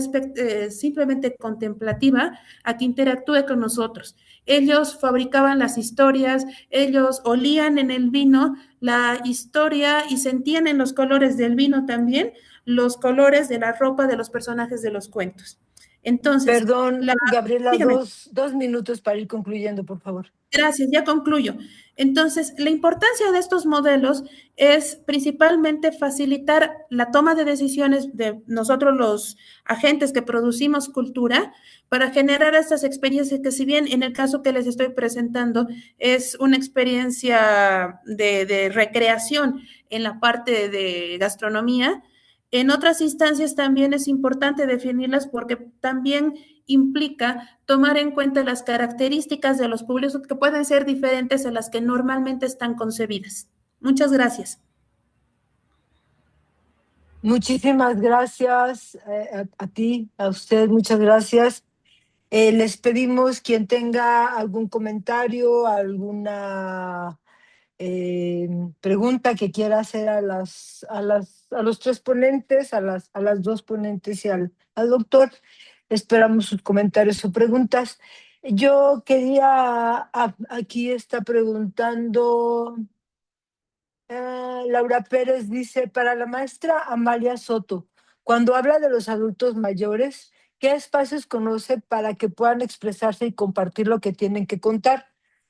simplemente contemplativa a que interactúe con nosotros. Ellos fabricaban las historias, ellos olían en el vino la historia y sentían en los colores del vino también los colores de la ropa de los personajes de los cuentos. Entonces, Perdón, Gabriela, dígame. dos minutos para ir concluyendo, por favor. Gracias, ya concluyo. Entonces, la importancia de estos modelos es principalmente facilitar la toma de decisiones de nosotros los agentes que producimos cultura para generar estas experiencias que si bien en el caso que les estoy presentando es una experiencia de recreación en la parte de gastronomía, en otras instancias también es importante definirlas porque también implica tomar en cuenta las características de los públicos que pueden ser diferentes a las que normalmente están concebidas. Muchas gracias. Muchísimas gracias a ti, a usted, muchas gracias. Les pedimos quien tenga algún comentario, alguna pregunta que quiera hacer a los tres ponentes, a las dos ponentes y al doctor. Esperamos sus comentarios o preguntas. Yo quería, aquí está preguntando, Laura Pérez dice, para la maestra Amalia Soto, cuando habla de los adultos mayores, ¿qué espacios conoce para que puedan expresarse y compartir lo que tienen que contar?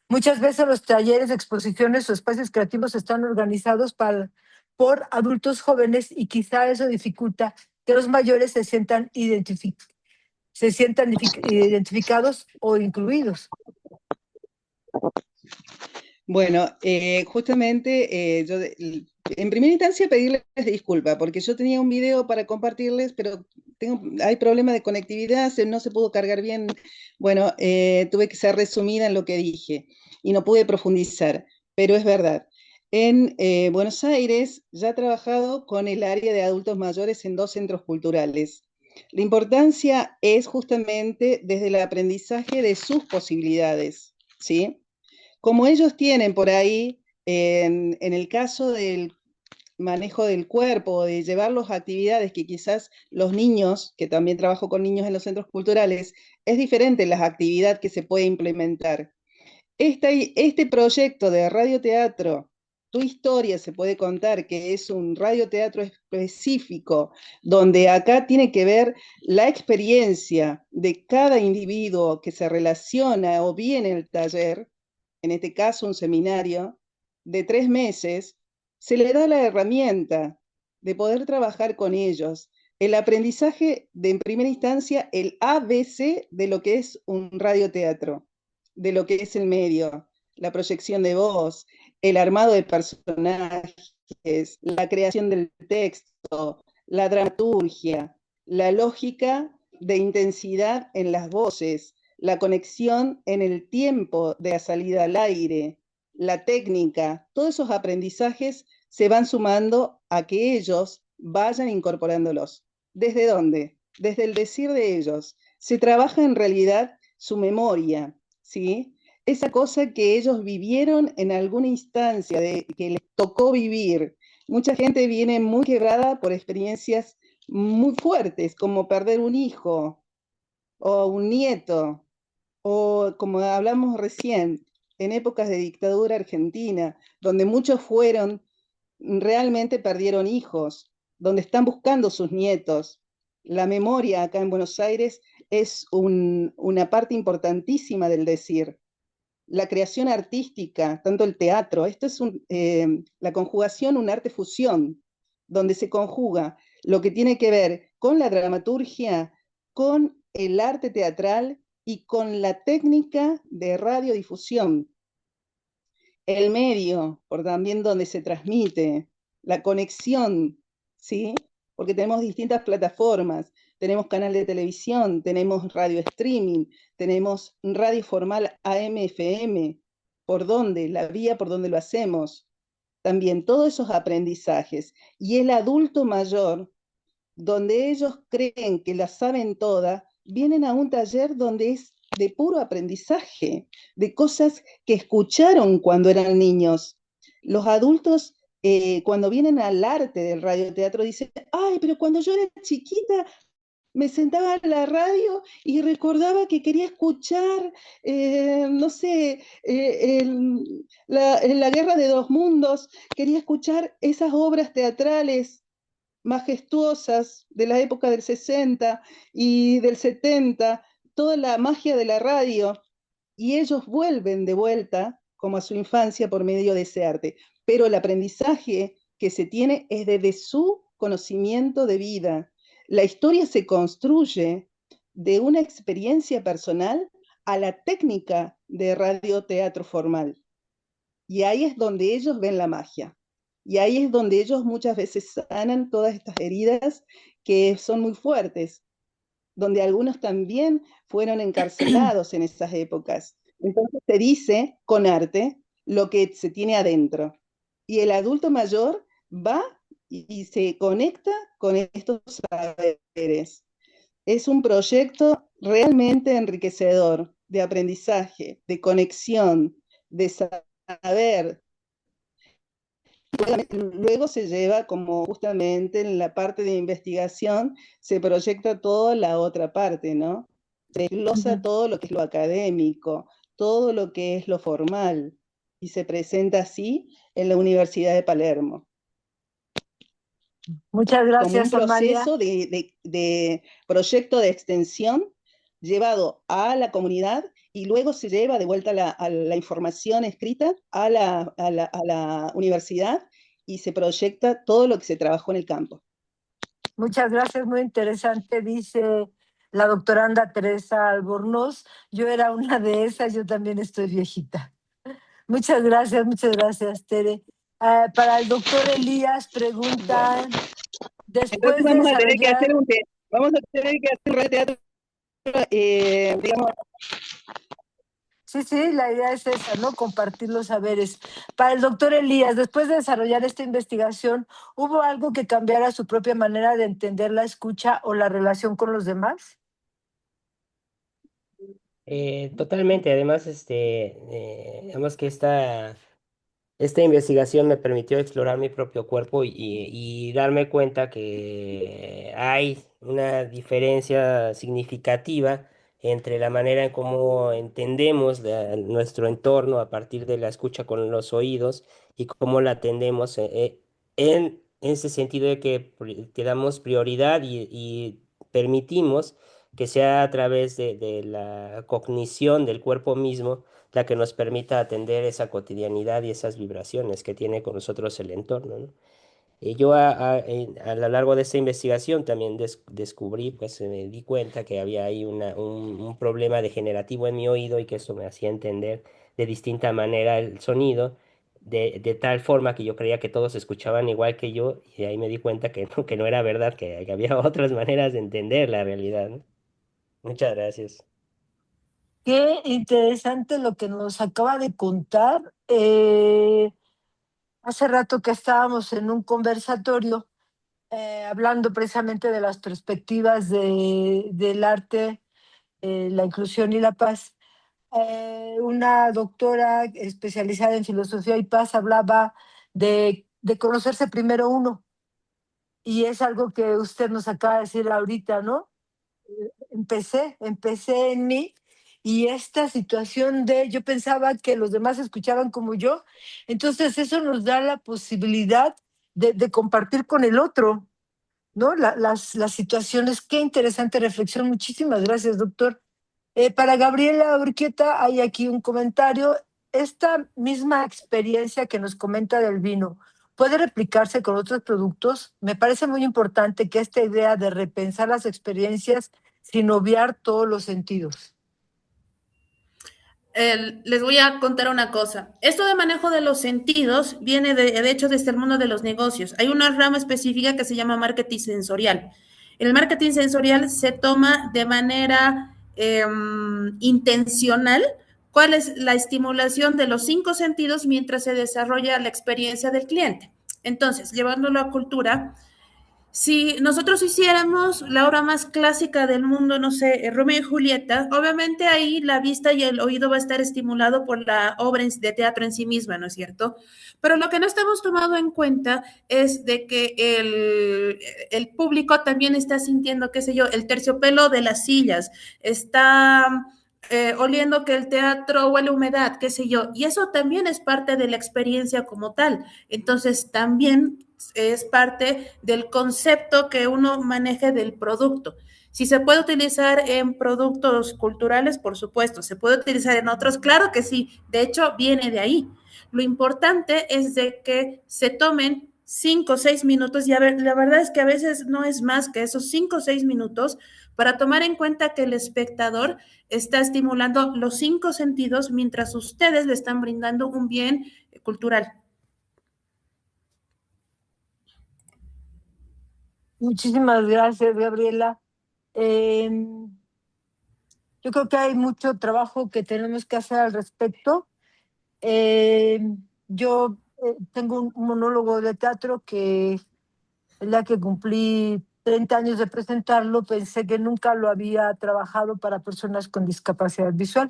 Muchas veces los talleres, exposiciones o espacios creativos están organizados por adultos jóvenes y quizá eso dificulta que los mayores se sientan identificados o incluidos. Bueno, justamente yo en primera instancia pedirles disculpas porque yo tenía un video para compartirles, pero hay problema de conectividad, no se pudo cargar bien. Bueno, tuve que ser resumida en lo que dije y no pude profundizar, pero es verdad. En Buenos Aires ya he trabajado con el área de adultos mayores en 2 centros culturales. La importancia es justamente desde el aprendizaje de sus posibilidades, ¿sí? Como ellos tienen por ahí, en el caso del manejo del cuerpo, de llevarlos a actividades que quizás los niños, que también trabajo con niños en los centros culturales, es diferente las actividades que se puede implementar. Este proyecto de radioteatro, Tu Historia se puede contar, que es un radioteatro específico, donde acá tiene que ver la experiencia de cada individuo que se relaciona o viene al taller, en este caso un seminario de 3 meses, se le da la herramienta de poder trabajar con ellos. El aprendizaje de, en primera instancia, el ABC de lo que es un radioteatro, de lo que es el medio, la proyección de voz, el armado de personajes, la creación del texto, la dramaturgia, la lógica de intensidad en las voces, la conexión en el tiempo de la salida al aire, la técnica, todos esos aprendizajes se van sumando a que ellos vayan incorporándolos. ¿Desde dónde? Desde el decir de ellos. Se trabaja en realidad su memoria, ¿sí? Esa cosa que ellos vivieron en alguna instancia, que les tocó vivir. Mucha gente viene muy quebrada por experiencias muy fuertes, como perder un hijo o un nieto, o como hablamos recién, en épocas de dictadura argentina, donde muchos realmente perdieron hijos, donde están buscando sus nietos. La memoria acá en Buenos Aires es una parte importantísima del decir. La creación artística, tanto el teatro, esto es la conjugación, un arte fusión, donde se conjuga lo que tiene que ver con la dramaturgia, con el arte teatral y con la técnica de radiodifusión. El medio, por también donde se transmite, la conexión, ¿sí? Porque tenemos distintas plataformas, tenemos canal de televisión, tenemos radio streaming, tenemos radio formal AM, FM, ¿por dónde? La vía por donde lo hacemos. también todos esos aprendizajes. Y el adulto mayor, donde ellos creen que la saben toda, vienen a un taller donde es de puro aprendizaje, de cosas que escucharon cuando eran niños. Los adultos, cuando vienen al arte del radioteatro, dicen, ay, pero cuando yo era chiquita me sentaba en la radio y recordaba que quería escuchar, no sé, en la Guerra de dos Mundos, quería escuchar esas obras teatrales majestuosas de la época del 60 y del 70, toda la magia de la radio, y ellos vuelven de vuelta como a su infancia por medio de ese arte. Pero el aprendizaje que se tiene es desde su conocimiento de vida. La historia se construye de una experiencia personal a la técnica de radioteatro formal. Y ahí es donde ellos ven la magia. Y ahí es donde ellos muchas veces sanan todas estas heridas que son muy fuertes, donde algunos también fueron encarcelados en esas épocas. Entonces se dice con arte lo que se tiene adentro. Y el adulto mayor va y se conecta con estos saberes. Es un proyecto realmente enriquecedor, de aprendizaje, de conexión, de saber. Luego se lleva como justamente en la parte de investigación, se proyecta toda la otra parte, ¿no? Se desglosa todo lo que es lo académico, todo lo que es lo formal, y se presenta así en la Universidad de Palermo. Muchas gracias, como un Amalia. proceso de proyecto de extensión llevado a la comunidad y luego se lleva de vuelta a la información escrita a la universidad y se proyecta todo lo que se trabajó en el campo. Muchas gracias, muy interesante, dice la doctoranda Teresa Albornoz. Yo era una de esas, yo también estoy viejita. Muchas gracias, Tere. Para el doctor Elías preguntan, después Entonces vamos de a tener que desarrollar... hacer un teatro, digamos. Sí, la idea es esa, ¿no? Compartir los saberes. Para el doctor Elías, después de desarrollar esta investigación, ¿hubo algo que cambiara su propia manera de entender la escucha o la relación con los demás? Totalmente, además, digamos que esta investigación me permitió explorar mi propio cuerpo y darme cuenta que hay una diferencia significativa entre la manera en cómo entendemos nuestro entorno a partir de la escucha con los oídos y cómo la atendemos en ese sentido de que damos prioridad y permitimos que sea a través de la cognición del cuerpo mismo la que nos permita atender esa cotidianidad y esas vibraciones que tiene con nosotros el entorno, ¿no? Y yo a lo largo de esta investigación también descubrí, pues me di cuenta que había ahí un problema degenerativo en mi oído y que eso me hacía entender de distinta manera el sonido, de tal forma que yo creía que todos escuchaban igual que yo y de ahí me di cuenta que no era verdad, que había otras maneras de entender la realidad, ¿no? Muchas gracias. Qué interesante lo que nos acaba de contar. Hace rato que estábamos en un conversatorio hablando precisamente de las perspectivas del arte, la inclusión y la paz. Una doctora especializada en filosofía y paz hablaba de conocerse primero uno. Y es algo que usted nos acaba de decir ahorita, ¿no? Empecé en mí y esta situación yo pensaba que los demás escuchaban como yo, entonces eso nos da la posibilidad de compartir con el otro, ¿no? Las situaciones, qué interesante reflexión, muchísimas gracias, doctor. Para Gabriela Urquieta hay aquí un comentario, esta misma experiencia que nos comenta del vino, ¿puede replicarse con otros productos? Me parece muy importante que esta idea de repensar las experiencias sin obviar todos los sentidos. Les voy a contar una cosa. Esto de manejo de los sentidos viene de hecho desde el mundo de los negocios. Hay una rama específica que se llama marketing sensorial. El marketing sensorial se toma de manera intencional ¿Cuál es la estimulación de los 5 sentidos mientras se desarrolla la experiencia del cliente? Entonces, llevándolo a cultura, si nosotros hiciéramos la obra más clásica del mundo, no sé, Romeo y Julieta, obviamente ahí la vista y el oído va a estar estimulado por la obra de teatro en sí misma, ¿no es cierto? Pero lo que no estamos tomando en cuenta es de que el público también está sintiendo, qué sé yo, el terciopelo de las sillas, está oliendo que el teatro huele a humedad, qué sé yo, y eso también es parte de la experiencia como tal. Entonces, también es parte del concepto que uno maneje del producto. Si se puede utilizar en productos culturales, por supuesto, se puede utilizar en otros, claro que sí, de hecho viene de ahí. Lo importante es de que se tomen 5 o 6 minutos, y a ver, la verdad es que a veces no es más que esos 5 o 6 minutos para tomar en cuenta que el espectador está estimulando los 5 sentidos mientras ustedes le están brindando un bien cultural. Muchísimas gracias, Gabriela. Yo creo que hay mucho trabajo que tenemos que hacer al respecto. Yo tengo un monólogo de teatro que el día que cumplí 30 años de presentarlo, pensé que nunca lo había trabajado para personas con discapacidad visual.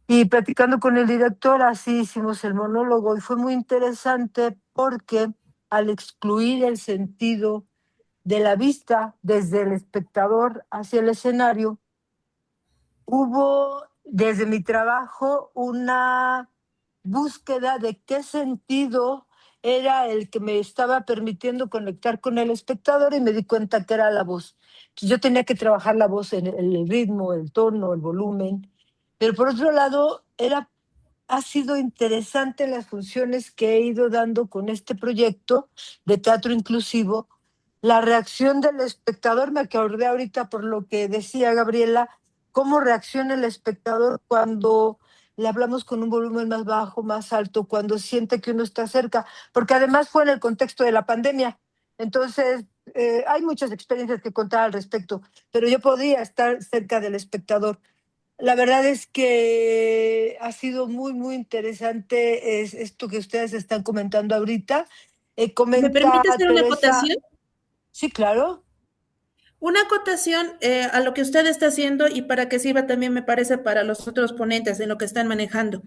Y platicando con el director, así hicimos el monólogo y fue muy interesante porque al excluir el sentido de la vista desde el espectador hacia el escenario, hubo desde mi trabajo una búsqueda de qué sentido era el que me estaba permitiendo conectar con el espectador y me di cuenta que era la voz. Entonces yo tenía que trabajar la voz en el ritmo, el tono, el volumen, pero por otro lado ha sido interesante las funciones que he ido dando con este proyecto de teatro inclusivo. La reacción del espectador, me acordé ahorita por lo que decía Gabriela, cómo reacciona el espectador cuando le hablamos con un volumen más bajo, más alto, cuando siente que uno está cerca, porque además fue en el contexto de la pandemia. Entonces, hay muchas experiencias que contar al respecto, pero yo podía estar cerca del espectador. La verdad es que ha sido muy, muy interesante esto que ustedes están comentando ahorita. ¿Me Comenta permite hacer una Teresa. acotación? Sí, claro. Una acotación a lo que usted está haciendo y para que sirva también, me parece, para los otros ponentes en lo que están manejando.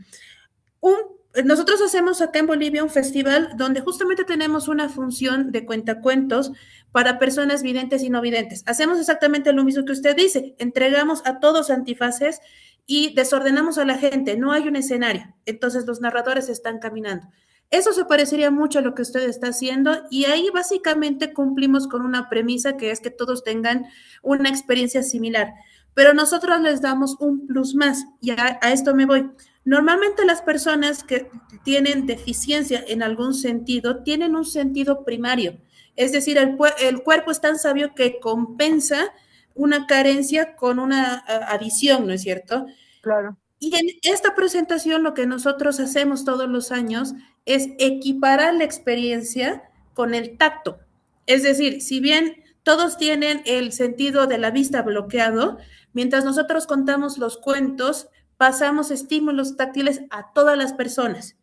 Nosotros hacemos acá en Bolivia un festival donde justamente tenemos una función de cuentacuentos para personas videntes y no videntes. Hacemos exactamente lo mismo que usted dice, entregamos a todos antifaces y desordenamos a la gente, no hay un escenario, entonces los narradores están caminando. Eso se parecería mucho a lo que usted está haciendo y ahí básicamente cumplimos con una premisa que es que todos tengan una experiencia similar, pero nosotros les damos un plus más y a esto me voy. Normalmente las personas que tienen deficiencia en algún sentido tienen un sentido primario, es decir, el cuerpo es tan sabio que compensa una carencia con una adición, ¿no es cierto? Claro. Y en esta presentación lo que nosotros hacemos todos los años es equiparar la experiencia con el tacto. Es decir, si bien todos tienen el sentido de la vista bloqueado, mientras nosotros contamos los cuentos, pasamos estímulos táctiles a todas las personas.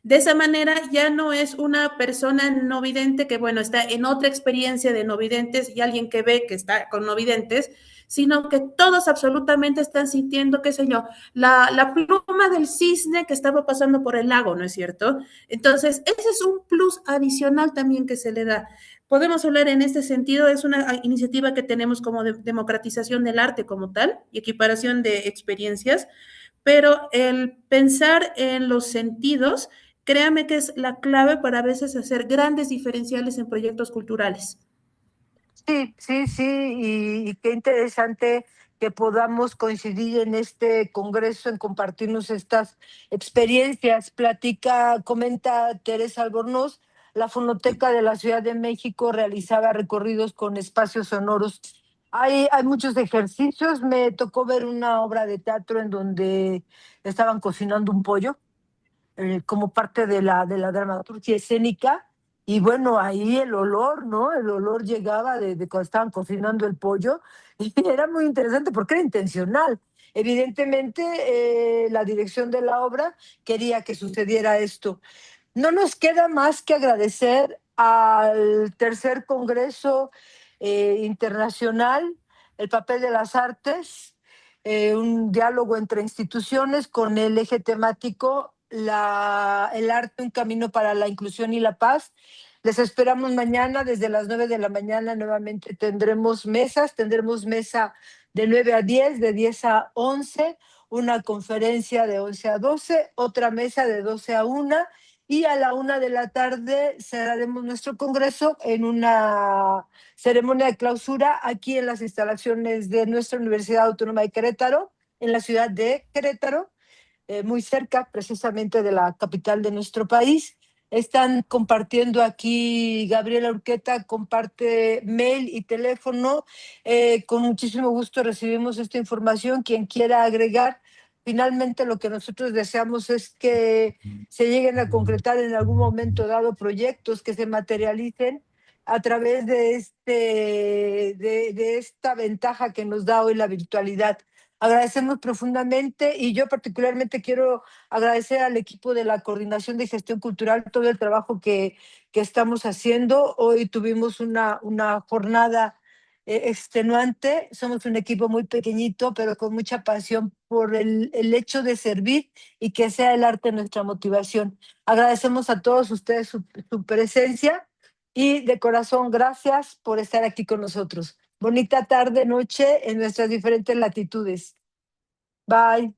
De esa manera ya no es una persona no vidente que, bueno, está en otra experiencia de no videntes y alguien que ve que está con no videntes, sino que todos absolutamente están sintiendo, qué sé yo, la pluma del cisne que estaba pasando por el lago, ¿no es cierto? Entonces, ese es un plus adicional también que se le da. Podemos hablar en este sentido, es una iniciativa que tenemos como democratización del arte como tal y equiparación de experiencias, pero el pensar en los sentidos, créame que es la clave para a veces hacer grandes diferenciales en proyectos culturales. Sí, sí, sí, y qué interesante que podamos coincidir en este congreso, en compartirnos estas experiencias. Comenta Teresa Albornoz, la Fonoteca de la Ciudad de México realizaba recorridos con espacios sonoros. Hay muchos ejercicios, me tocó ver una obra de teatro en donde estaban cocinando un pollo como parte de la dramaturgia escénica. Y bueno, ahí el olor, ¿no? El olor llegaba de cuando estaban cocinando el pollo y era muy interesante porque era intencional. Evidentemente, la dirección de la obra quería que sucediera esto. No nos queda más que agradecer al tercer Congreso Internacional, el papel de las artes, un diálogo entre instituciones con el eje temático, el arte, un camino para la inclusión y la paz. Les esperamos mañana desde las 9 de la mañana. Nuevamente tendremos mesa de 9 a 10, de 10 a 11, una conferencia de 11 a 12, otra mesa de 12 a 1, y a la 1 de la tarde cerraremos nuestro congreso en una ceremonia de clausura aquí en las instalaciones de nuestra Universidad Autónoma de Querétaro, en la ciudad de Querétaro, muy cerca precisamente de la capital de nuestro país. Están compartiendo aquí, Gabriela Urqueta comparte mail y teléfono. Con muchísimo gusto recibimos esta información. Quien quiera agregar, finalmente lo que nosotros deseamos es que se lleguen a concretar en algún momento dado proyectos que se materialicen a través de esta ventaja que nos da hoy la virtualidad. Agradecemos profundamente, y yo particularmente quiero agradecer al equipo de la Coordinación de Gestión Cultural todo el trabajo que estamos haciendo. Hoy tuvimos una jornada extenuante. Somos un equipo muy pequeñito, pero con mucha pasión por el hecho de servir y que sea el arte nuestra motivación. Agradecemos a todos ustedes su presencia y de corazón gracias por estar aquí con nosotros. Bonita tarde, noche en nuestras diferentes latitudes. Bye.